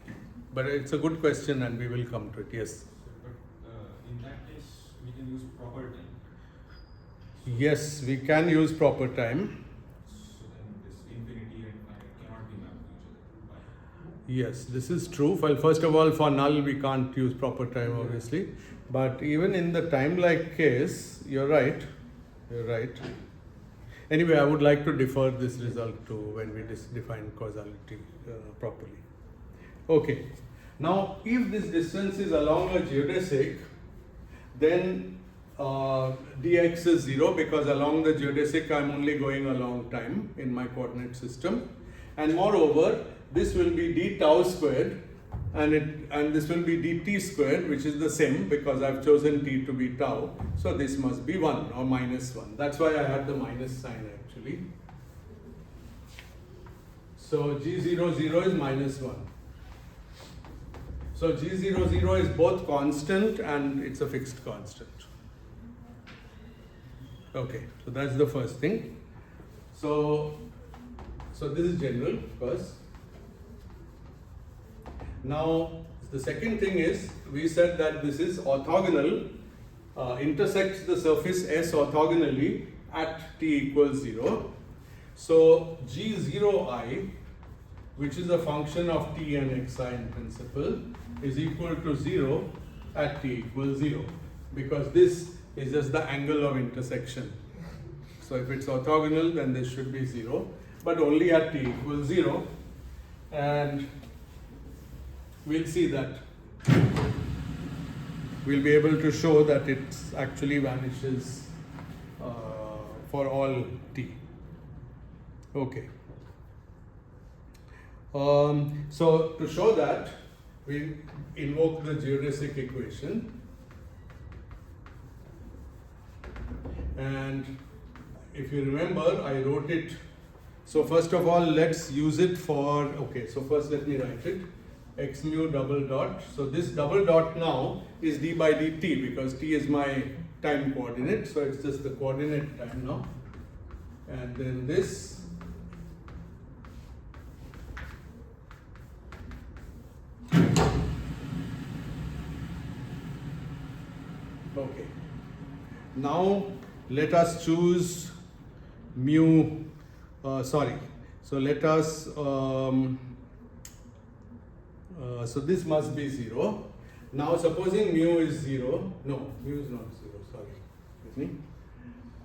But it's a good question and we will come to it, yes. But in that case, we can use proper time. Yes, we can use proper time. So then this infinity and finite cannot be mapped to each other. Why? Yes, this is true. Well, first of all, for null we can't use proper time obviously. But even in the time-like case, you're right. You're right. Anyway, I would like to defer this result to when we define causality properly. Okay. Now, if this distance is along a geodesic, then dx is 0 because along the geodesic I'm only going along time in my coordinate system, and moreover this will be d tau squared and this will be dt squared, which is the same because I've chosen t to be tau, so this must be 1 or minus 1. That's why I had the minus sign actually. So g00 is minus 1. So g00 is both constant and it's a fixed constant. Okay, so that's the first thing. So this is general, of course. Now the second thing is, we said that this is orthogonal, intersects the surface S orthogonally at t equals 0. So g0i, which is a function of t and xi in principle, is equal to 0 at t equals 0, because this is just the angle of intersection. So if it's orthogonal, then this should be 0, but only at t equals 0, and we'll see that. We'll be able to show that it actually vanishes for all t. Okay. So to show that, we invoke the geodesic equation, and if you remember, I wrote it. So first of all, let's use it for, okay, so first let me write it, x mu double dot. So this double dot now is d by dt because t is my time coordinate, so it's just the coordinate time now, and then this okay. Now let us choose mu, so let us, so this must be 0. Now supposing mu is 0, no, mu is not 0, sorry, excuse me.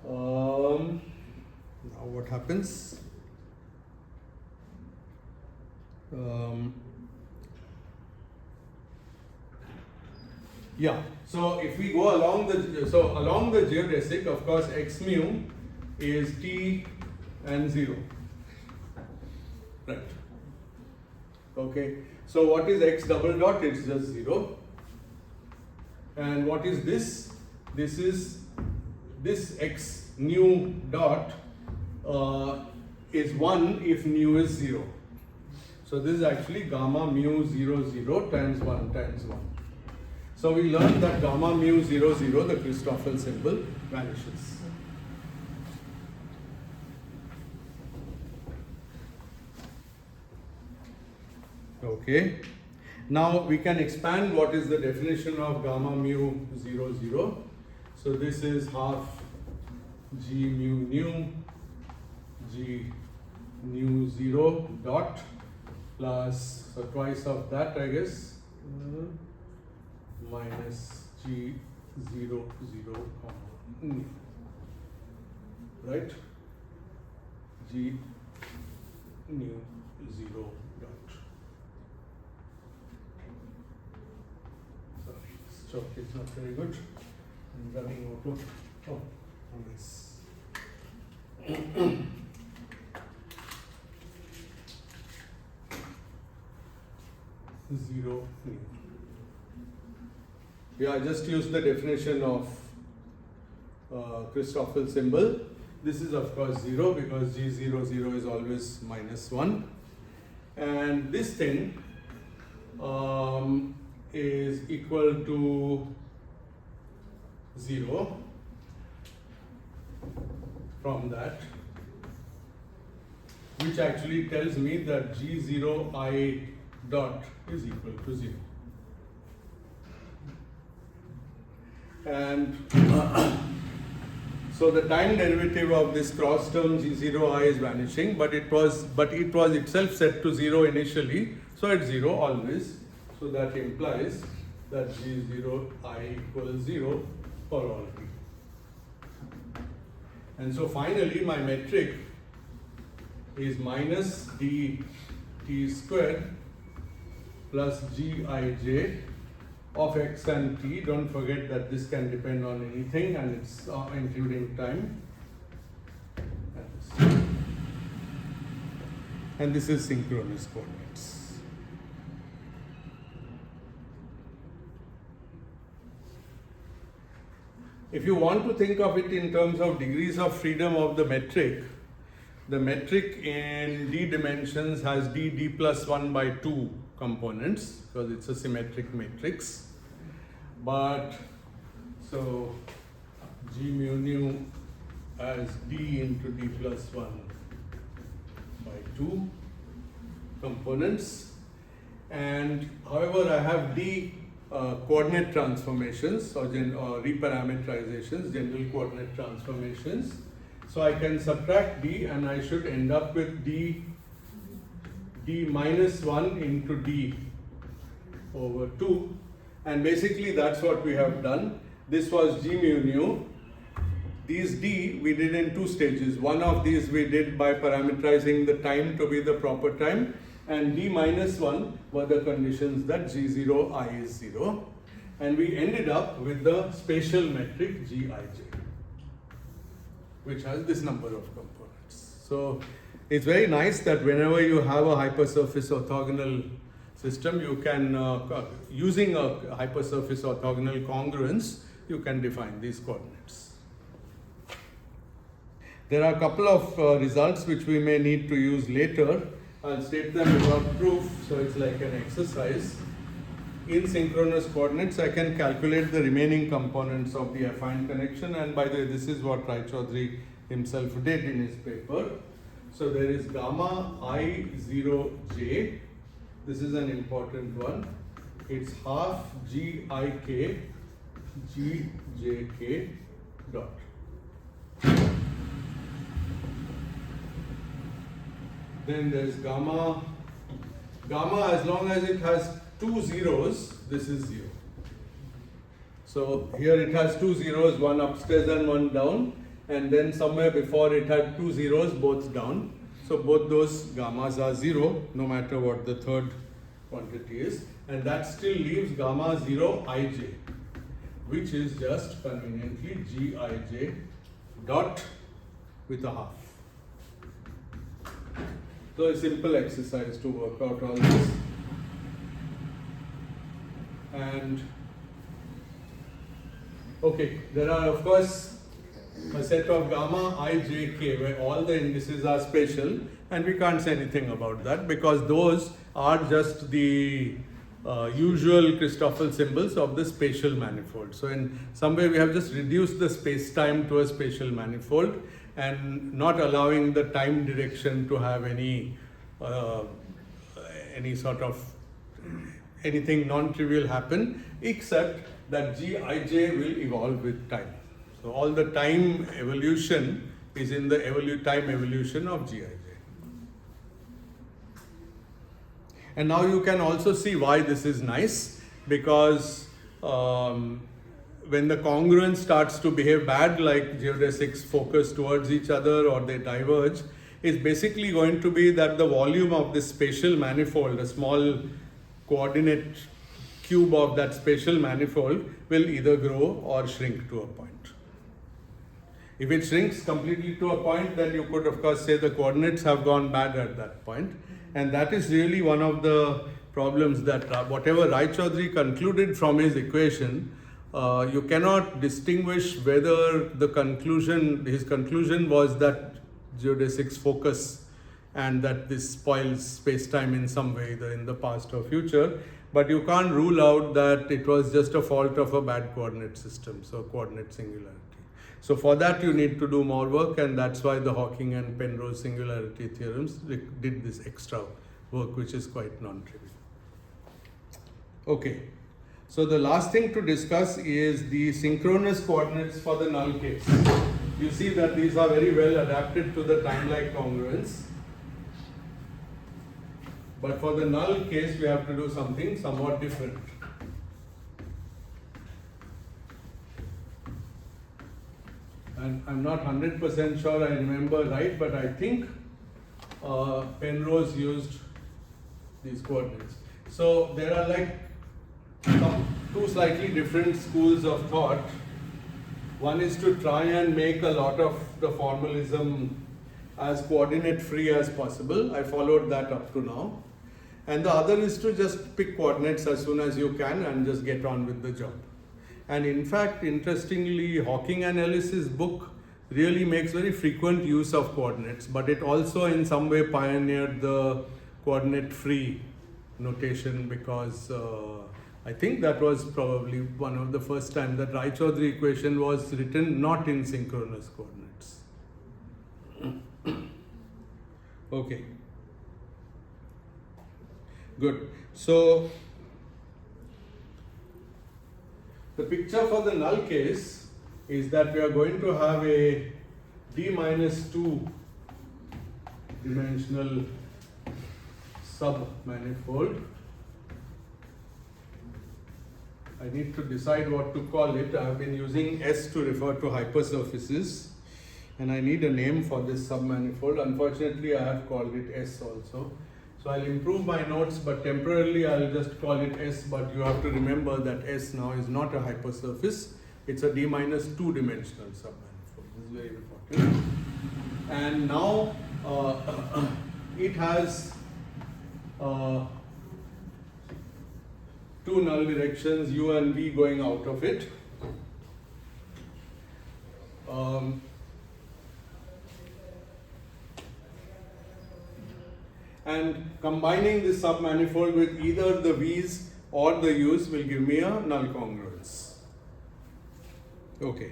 Now what happens? Yeah, so if we go along the geodesic, of course x mu is t and 0, right? Okay, so what is x double dot? It's just 0. And what is this? This is, this x nu dot is 1 if nu is 0. So this is actually gamma mu 0 0 times 1 times 1. So we learned that gamma mu 0 0, the Christoffel symbol, vanishes. Okay. Now we can expand what is the definition of gamma mu 0 0. So this is half g mu nu, g nu 0 dot plus, so twice of that I guess, minus g 0 0 nu, right? G nu 0 dot. Sorry, this chalk is not very good. I'm running out of, oh, nice. 0 nu. Yeah, I just used the definition of Christoffel symbol. This is of course 0 because G00 is always minus 1. and this thing is equal to 0 from that, which actually tells me that G0I dot is equal to 0. And so the time derivative of this cross term G0I is vanishing, but it was itself set to 0 initially, so it's 0 always. So that implies that G0I equals 0 for all t. And so finally my metric is minus dt squared plus Gij of x and t. Don't forget that this can depend on anything, and it's including time. And this is synchronous coordinates. If you want to think of it in terms of degrees of freedom of the metric in d dimensions has d plus 1 by 2 components, because it's a symmetric matrix. But so G mu nu as d into d plus 1 by 2 components, and however I have d coordinate transformations or reparameterizations, general coordinate transformations. So I can subtract d and I should end up with d minus 1 into d over 2, and basically that's what we have done. This was G mu nu. These d we did in two stages. One of these we did by parameterizing the time to be the proper time, and d minus 1 were the conditions that G0I is 0, and we ended up with the spatial metric Gij, which has this number of components. So it's very nice that whenever you have a hypersurface orthogonal system, you can, using a hypersurface orthogonal congruence, you can define these coordinates. There are a couple of results which we may need to use later. I'll state them without proof, so it's like an exercise. In synchronous coordinates, I can calculate the remaining components of the affine connection, and by the way, this is what Raychaudhuri himself did in his paper. So there is gamma I0j. This is an important one. It's half Gik Gjk dot. Then there's gamma. Gamma, as long as it has two zeros, this is 0. So here it has two zeros, one upstairs and one down, and then somewhere before it had two zeros, both down. So both those gammas are 0, no matter what the third quantity is, and that still leaves gamma 0 ij, which is just conveniently Gij dot with a half. So a simple exercise to work out all this. And okay, there are of course a set of gamma ijk where all the indices are spatial, and we can't say anything about that because those are just the usual Christoffel symbols of the spatial manifold. So in some way we have just reduced the space-time to a spatial manifold and not allowing the time direction to have any sort of anything non-trivial happen, except that Gij will evolve with time. So all the time evolution is in the time evolution of Gij. And now you can also see why this is nice, because when the congruence starts to behave bad, like geodesics focus towards each other or they diverge, is basically going to be that the volume of this spatial manifold, a small coordinate cube of that spatial manifold, will either grow or shrink to a point. If it shrinks completely to a point, then you could of course say the coordinates have gone bad at that point. And that is really one of the problems, that whatever Raychaudhuri concluded from his equation, you cannot distinguish whether his conclusion was that geodesics focus and that this spoils space-time in some way, either in the past or future. But you can't rule out that it was just a fault of a bad coordinate system, so coordinate singularity. So for that you need to do more work, and that's why the Hawking and Penrose singularity theorems did this extra work, which is quite non-trivial. Okay, so the last thing to discuss is the synchronous coordinates for the null case. You see that these are very well adapted to the time-like congruence. But for the null case, we have to do something somewhat different. And I'm not 100% sure I remember right, but I think Penrose used these coordinates. So there are like two slightly different schools of thought. One is to try and make a lot of the formalism as coordinate free as possible. I followed that up to now. And the other is to just pick coordinates as soon as you can and just get on with the job. And in fact, interestingly, Hawking and Ellis's book really makes very frequent use of coordinates, but it also in some way pioneered the coordinate free notation, because I think that was probably one of the first time that Raychaudhuri equation was written not in synchronous coordinates. Okay. Good. So the picture for the null case is that we are going to have a d-2 dimensional sub-manifold. I need to decide what to call it. I have been using S to refer to hypersurfaces, and I need a name for this sub-manifold. Unfortunately, I have called it S also. So I'll improve my notes, but temporarily I'll just call it S, but you have to remember that S now is not a hypersurface. It's a d-2 dimensional submanifold. This is very important. And now it has two null directions, U and V, going out of it. And combining this submanifold with either the V's or the U's will give me a null congruence. Okay,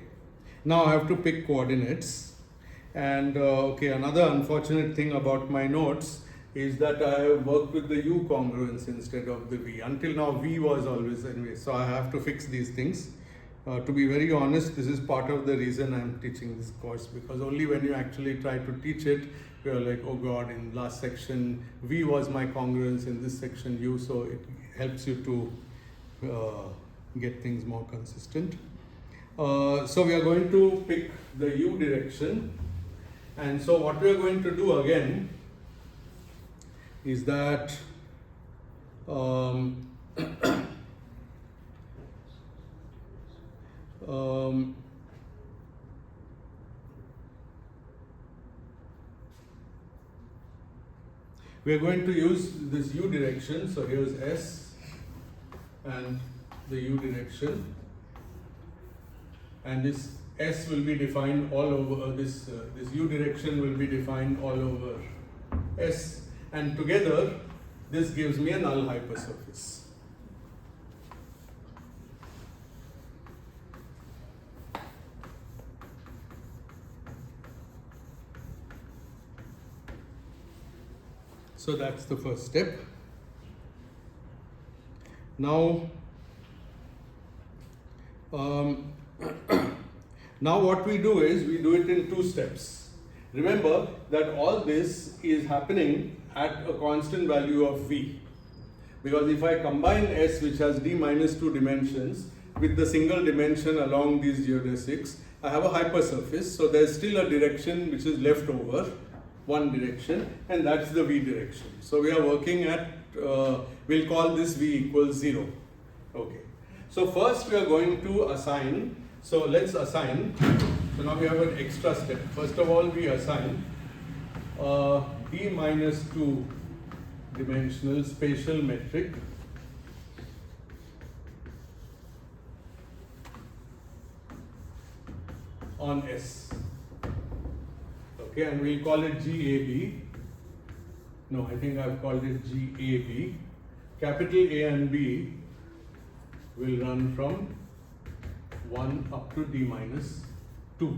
now I have to pick coordinates. And okay, another unfortunate thing about my notes is that I have worked with the U congruence instead of the V. Until now, V was always anyway, so I have to fix these things. To be very honest, this is part of the reason I'm teaching this course, because only when you actually try to teach it, you're like, oh God, in last section, V was my congruence, in this section, U, so it helps you to get things more consistent. So we are going to pick the U direction. And so what we are going to do again is that we are going to use this U direction. So here's S and the U direction, and this S will be defined all over, this U direction will be defined all over S, and together this gives me a null hypersurface. So that's the first step. Now, now what we do is we do it in two steps. Remember that all this is happening at a constant value of V, because if I combine S, which has d-2 dimensions, with the single dimension along these geodesics, I have a hypersurface. So there's still a direction which is left over, one direction, and that's the V direction. So we are working at, we'll call this V equals 0. Okay. So first we are going to assign, so let's assign, so now we have an extra step. First of all, we assign d-2 dimensional spatial metric on S. Okay, and we'll call it GAB. no, I think I've called it GAB. Capital A and B will run from 1 up to D minus 2.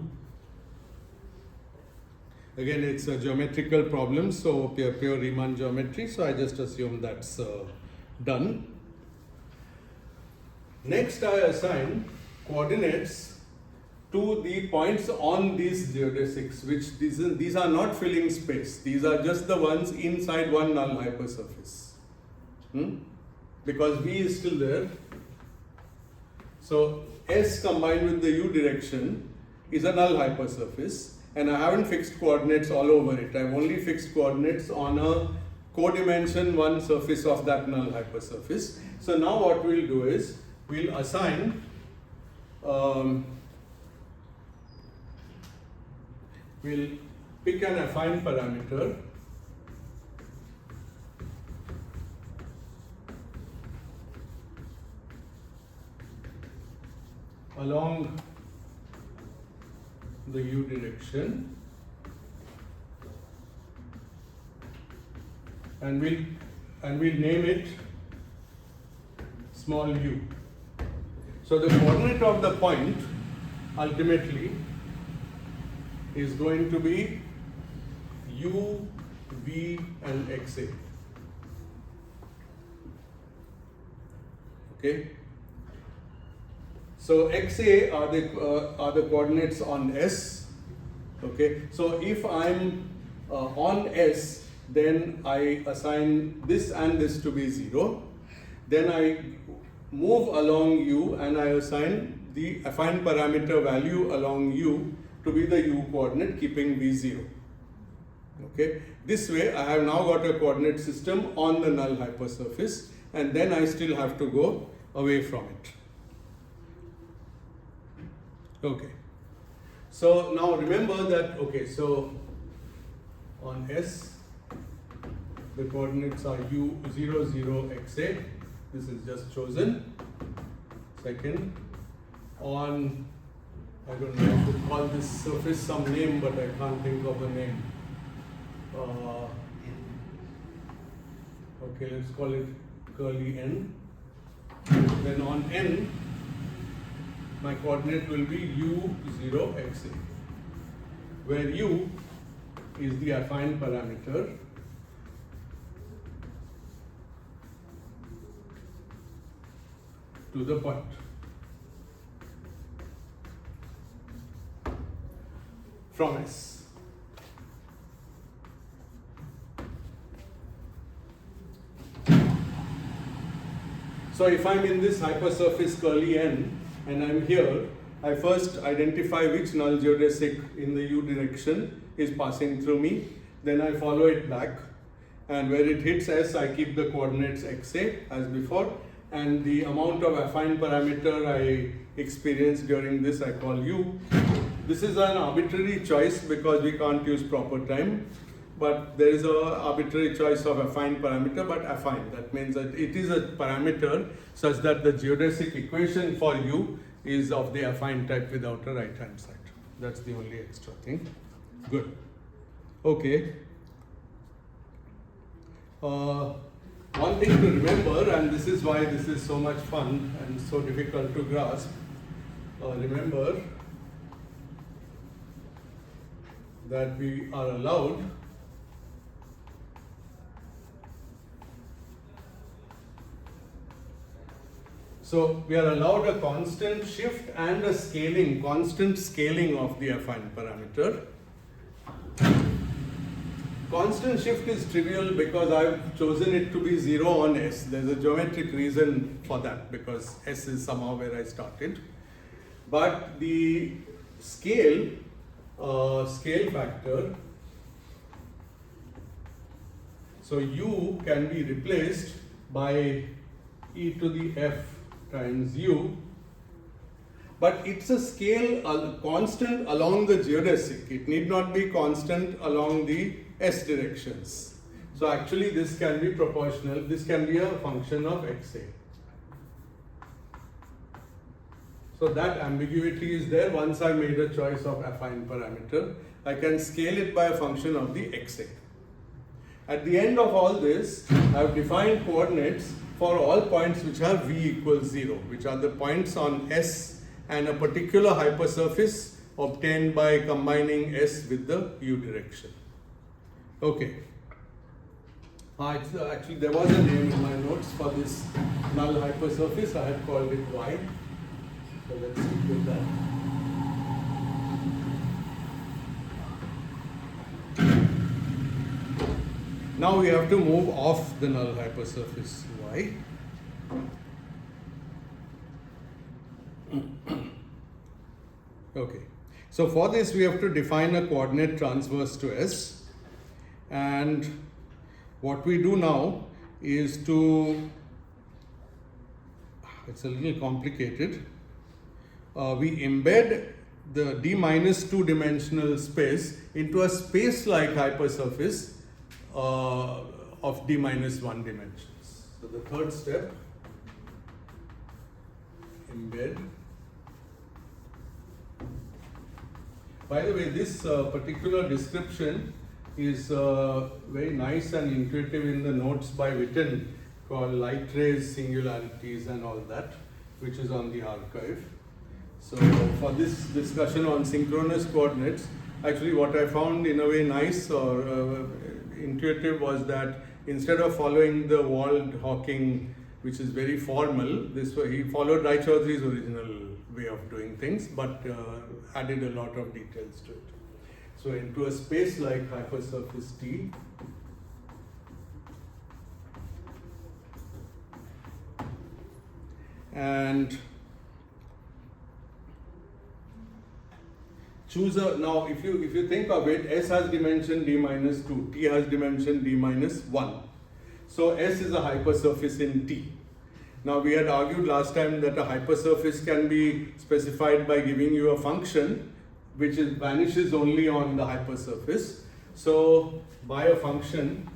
Again, it's a geometrical problem, so pure Riemann geometry, so I just assume that's done. Next, I assign coordinates to the points on these geodesics, which these are not filling space. These are just the ones inside one null hypersurface. Because V is still there. So S combined with the U direction is a null hypersurface, and I haven't fixed coordinates all over it. I've only fixed coordinates on a codimension one surface of that null hypersurface. So now what we'll do is we'll assign we'll pick an affine parameter along the U direction, and we'll name it small u. So the coordinate of the point ultimately is going to be u, v, and xa. Okay. So xa are the coordinates on S. Okay. So if I'm on S, then I assign this and this to be 0. Then I move along U and I assign the affine parameter value along U to be the U coordinate, keeping V 0. Okay. This way I have now got a coordinate system on the null hypersurface, and then I still have to go away from it. Okay. So now remember that, okay, so on S, the coordinates are U 0, 0, xa. This is just chosen. Second, on, I don't know, I should call this surface some name, but I can't think of a name. Okay, let's call it curly N. Then on N, my coordinate will be U 0, xa, where U is the affine parameter to the point. From S. So if I'm in this hypersurface curly N and I'm here, I first identify which null geodesic in the U direction is passing through me, then I follow it back, and where it hits S, I keep the coordinates xa as before, and the amount of affine parameter I experience during this I call U. This is an arbitrary choice because we can't use proper time, but there is an arbitrary choice of affine parameter, but affine. That means that it is a parameter such that the geodesic equation for U is of the affine type without a right hand side. That's the only extra thing. Good. Okay. One thing to remember, and this is why this is so much fun and so difficult to grasp, remember that we are allowed a constant shift and a scaling, constant scaling of the affine parameter. Constant shift is trivial because I've chosen it to be 0 on S. There's a geometric reason for that because S is somehow where I started. But the scale factor, so U can be replaced by e to the f times U, but it's a scale constant along the geodesic. It need not be constant along the S directions. So actually this can be proportional. This can be a function of xa. So that ambiguity is there. Once I made a choice of affine parameter, I can scale it by a function of the xa. At the end of all this, I have defined coordinates for all points which have v equals 0, which are the points on S and a particular hypersurface obtained by combining S with the u direction. Okay. Actually, there was a name in my notes for this null hypersurface. I had called it Y. So let's stick with that. Now we have to move off the null hypersurface Y. Okay. So for this we have to define a coordinate transverse to S, and what we do now is to, it's a little complicated, we embed the d minus 2 dimensional space into a space-like hypersurface of d minus 1 dimensions. So the third step, embed. By the way, this particular description is very nice and intuitive in the notes by Witten called Light Rays, Singularities and all that, which is on the archive. So for this discussion on synchronous coordinates, actually what I found in a way nice or intuitive was that instead of following the Wald-Hawking, which is very formal, this way he followed Raychaudhuri's original way of doing things, but added a lot of details to it. So into a space-like hypersurface T, and choose a, now if you think of it, S has dimension d minus 2, T has dimension d minus 1. So S is a hypersurface in T. Now we had argued last time that a hypersurface can be specified by giving you a function which vanishes only on the hypersurface. So by a function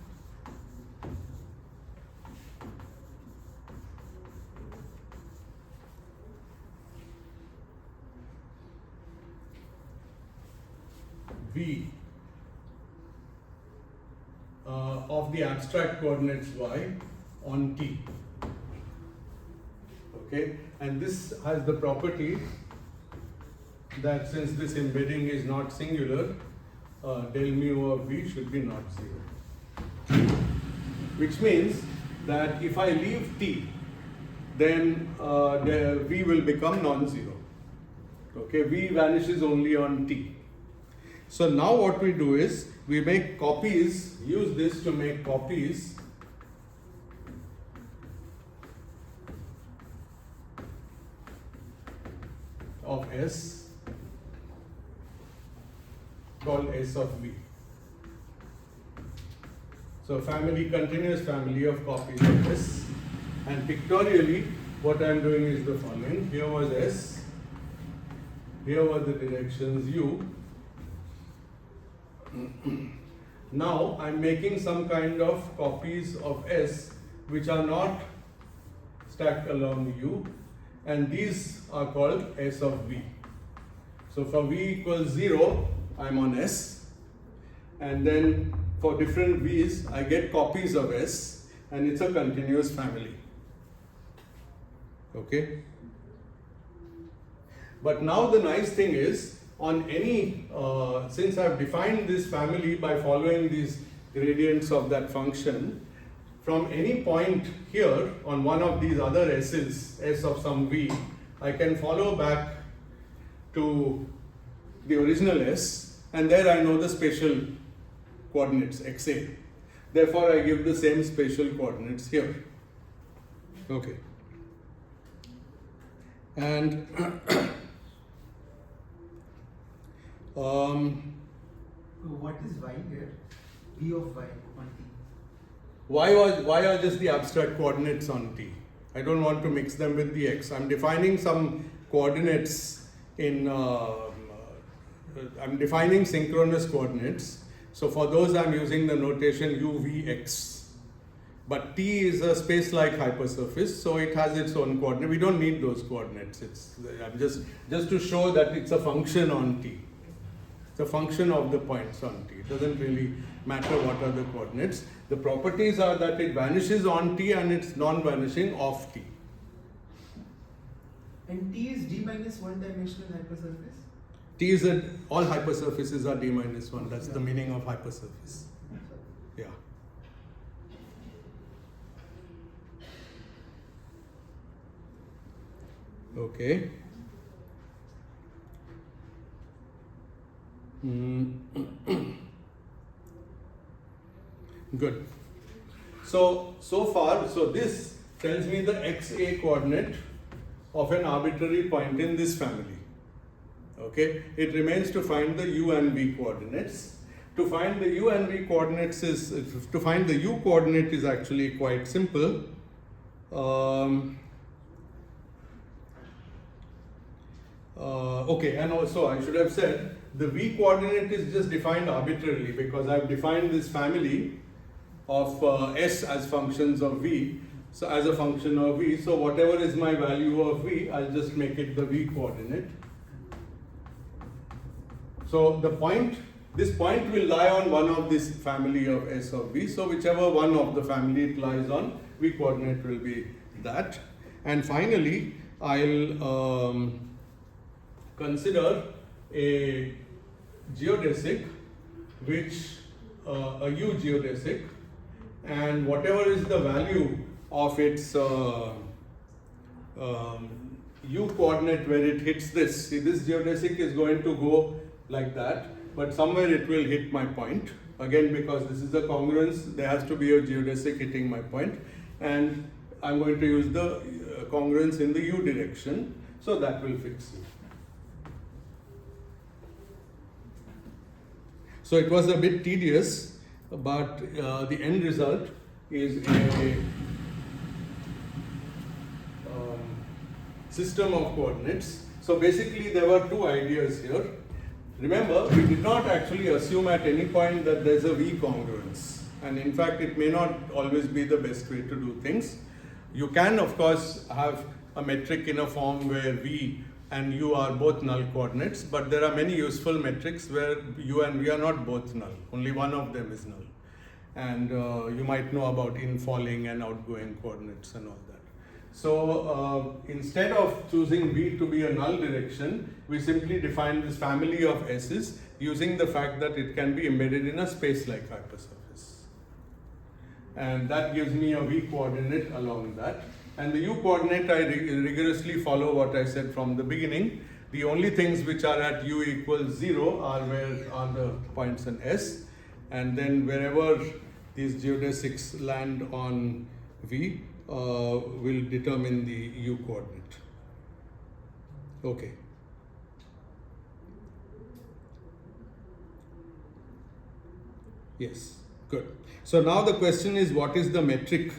v of the abstract coordinates y on T. Okay, and this has the property that since this embedding is not singular, del mu of v should be not 0. Which means that if I leave T, then the v will become non-zero. Okay, v vanishes only on T. So now what we do is we make copies, use this to make copies of S called S of V. So continuous family of copies of S, and pictorially what I am doing is the following. Here was S, here were the directions U. Now I am making some kind of copies of S which are not stacked along U, and these are called S of V. So for V equals 0, I am on S, and then for different V's I get copies of S, and it's a continuous family. Okay? But now the nice thing is, on any, since I've defined this family by following these gradients of that function, from any point here on one of these other S's, S of some V, I can follow back to the original S, and there I know the spatial coordinates, XA. Therefore, I give the same spatial coordinates here. Okay. And what is y here? V of y on T. Why are just the abstract coordinates on T? I don't want to mix them with the X. I'm defining some coordinates in, I'm defining synchronous coordinates. So for those I'm using the notation UVX. But T is a space-like hypersurface, so it has its own coordinate. We don't need those coordinates. I'm just to show that it's a function on T. It's a function of the points on T. It doesn't really matter what are the coordinates. The properties are that it vanishes on T and it's non-vanishing off T. And T is d minus one dimensional hypersurface. T is all hypersurfaces are d minus 1. That's the meaning of hypersurface. Yeah. Okay. Good. So far, this tells me the XA coordinate of an arbitrary point in this family. Okay. It remains to find the U and V coordinates. To find the U and V coordinates to find the U coordinate is actually quite simple. Okay, and also I should have said the V coordinate is just defined arbitrarily because I've defined this family of S as functions of V, so as a function of V. So whatever is my value of V, I'll just make it the V coordinate. So this point will lie on one of this family of S of V. So whichever one of the family it lies on, V coordinate will be that. And finally, I'll consider a geodesic, which a U geodesic, and whatever is the value of its U coordinate where it hits this. See, this geodesic is going to go like that, but somewhere it will hit my point. Again, because this is a congruence, there has to be a geodesic hitting my point, and I'm going to use the congruence in the U direction, so that will fix it. So it was a bit tedious, but the end result is a system of coordinates. So basically there were two ideas here. Remember, we did not actually assume at any point that there's a V congruence, and in fact it may not always be the best way to do things. You can of course have a metric in a form where V and U are both null coordinates, but there are many useful metrics where U and V are not both null, only one of them is null. And you might know about infalling and outgoing coordinates and all that. So instead of choosing V to be a null direction, we simply define this family of S's using the fact that it can be embedded in a space-like hypersurface. And that gives me a V coordinate along that. And the U coordinate, I rigorously follow what I said from the beginning. The only things which are at U equals 0 are where are the points in S. And then wherever these geodesics land on V will determine the U coordinate. Okay. Yes, good. So now the question is, what is the metric,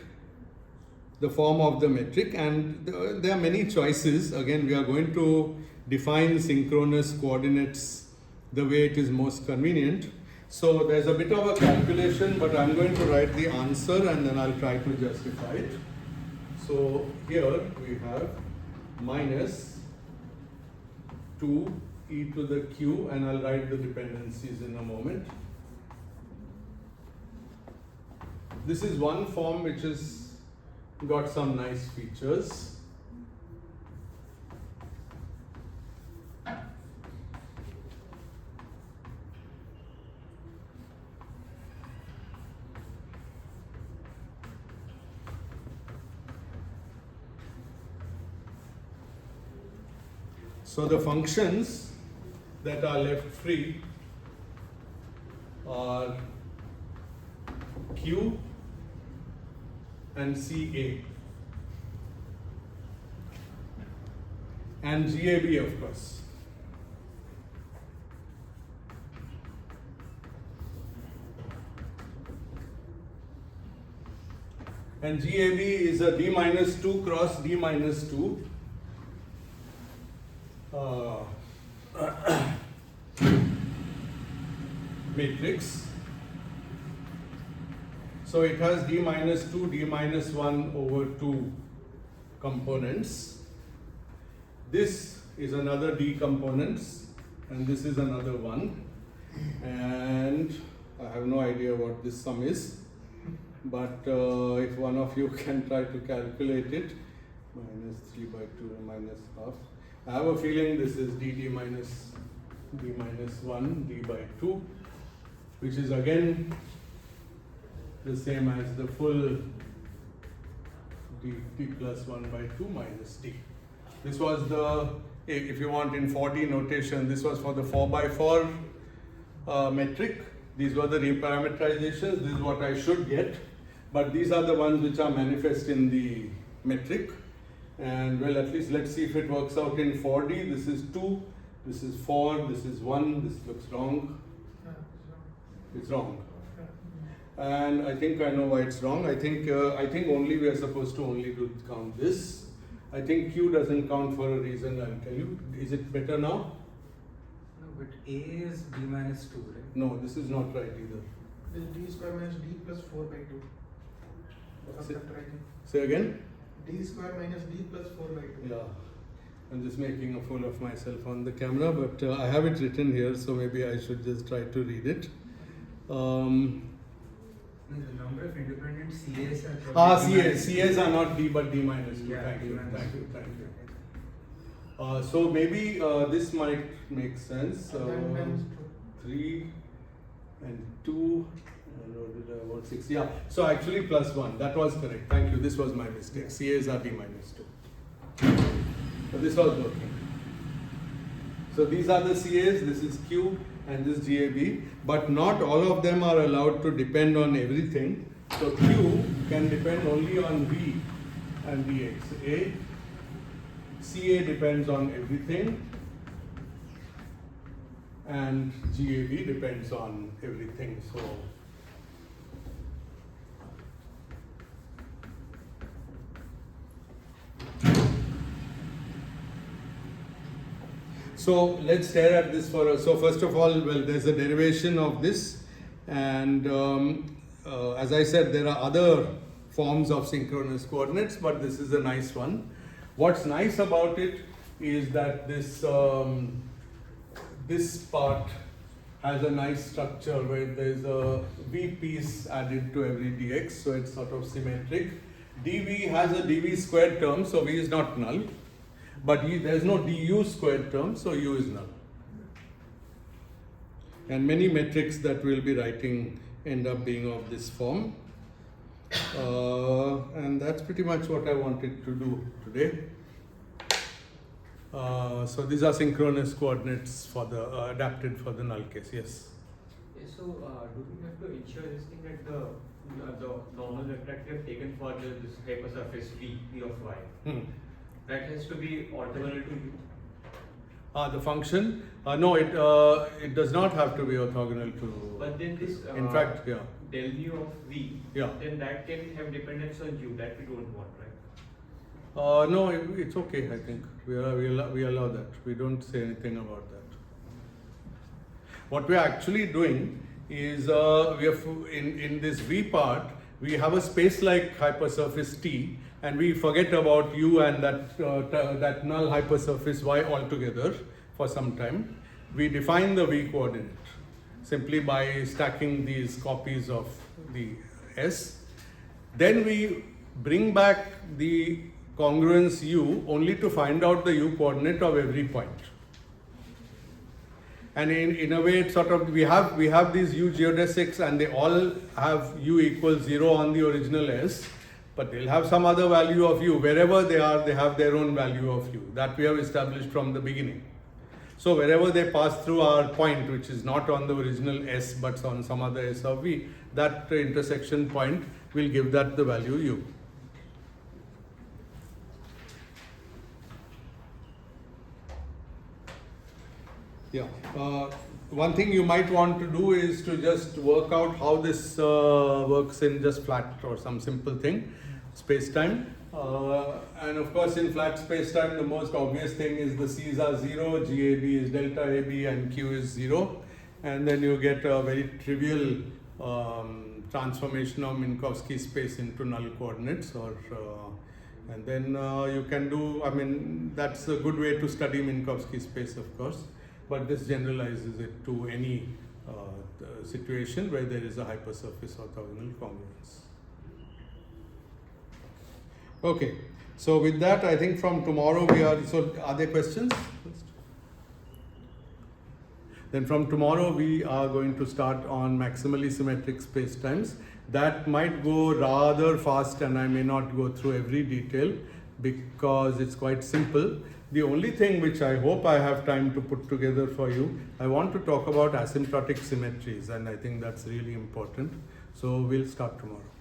the form of the metric? And there are many choices. Again, we are going to define synchronous coordinates the way it is most convenient. So there's a bit of a calculation, but I'm going to write the answer and then I'll try to justify it. So here we have minus 2e to the q, and I'll write the dependencies in a moment. This is one form which has got some nice features. So the functions that are left free are Q and CA and GAB, of course. And GAB is a D minus 2 cross D minus 2. Matrix. So it has D minus 2, D minus 1 over 2 components. This is another D components, and this is another one. And have no idea what this sum is, but if one of you can try to calculate it, minus 3 by 2 minus half. I have a feeling this is dd minus d minus 1 d by 2, which is again the same as the full d plus 1 by 2 minus d. This was the, if you want in 4D notation, this was for the 4 by 4 metric. These were the reparameterizations. This is what I should get, but these are the ones which are manifest in the metric. And well, at least let's see if it works out in 4D. This is 2, this is 4, this is 1, this looks wrong. It's wrong. And I think I know why it's wrong. I think only we are supposed to only do count this. I think Q doesn't count for a reason, I'll tell you. Is it better now? No, but A is d minus 2, right? No, this is not right either. Is d square minus d plus 4 by 2. Say- Subtracting. Say again? D square minus d plus 4 by 2. Yeah. I'm just making a fool of myself on the camera, but I have it written here, so maybe I should just try to read it. The number of independent CAs are probably CAs are not D but D minus 2. Yeah, Thank D you. minus Thank you. 2. Thank you. So maybe this might make sense. And then 3 and 2 and what did I want 6? Yeah. So actually plus 1. That was correct. Thank you. This was my mistake. CAs are D minus 2. So this was working. So these are the CAs. This is Q and this GAB. But not all of them are allowed to depend on everything. So Q can depend only on V and dx. CA depends on everything, and GAB depends on everything. So let's stare at this for so first of all, well, there's a derivation of this, and as I said, there are other forms of synchronous coordinates, but this is a nice one. What's nice about it is that this this part has a nice structure where there's a v piece added to every dx, so it's sort of symmetric. dv has a dv squared term, so v is not null, but there's no du squared term, so u is null. And many metrics that we'll be writing end up being of this form. And that's pretty much what I wanted to do today. So these are synchronous coordinates for the adapted for the null case. Yes. Yes, so do we have to ensure this thing that the normal vector we have taken for this hypersurface v of y, that has to be orthogonal to u? The function? No, it does not have to be orthogonal to. But then this in fact, yeah. del mu of v, Yeah. then that can have dependence on u, that we don't want, right? No, it's okay. I think we allow that. We don't say anything about that. What we are actually doing is we have in this v part we have a space-like hypersurface T, and we forget about u and that null hypersurface y altogether for some time. We define the v coordinate simply by stacking these copies of the s. Then we bring back the congruence u only to find out the u coordinate of every point. And in a way, it's sort of we have these u geodesics, and they all have u equals 0 on the original s, but they'll have some other value of u. Wherever they are, they have their own value of u. That we have established from the beginning. So wherever they pass through our point, which is not on the original s but on some other s of v, that intersection point will give that the value u. Yeah. One thing you might want to do is to just work out how this works in just flat or some simple thing, space-time. And of course, in flat space-time, the most obvious thing is the C's are 0, GAB is delta AB, and Q is 0. And then you get a very trivial transformation of Minkowski space into null coordinates, and then you can do, I mean, that's a good way to study Minkowski space, of course. But this generalizes it to any the situation where there is a hypersurface orthogonal congruence. Okay, so with that, I think from tomorrow are there questions? Then from tomorrow we are going to start on maximally symmetric spacetimes. That might go rather fast and I may not go through every detail because it's quite simple. The only thing which I hope I have time to put together for you, I want to talk about asymptotic symmetries, and I think that's really important. So we'll start tomorrow.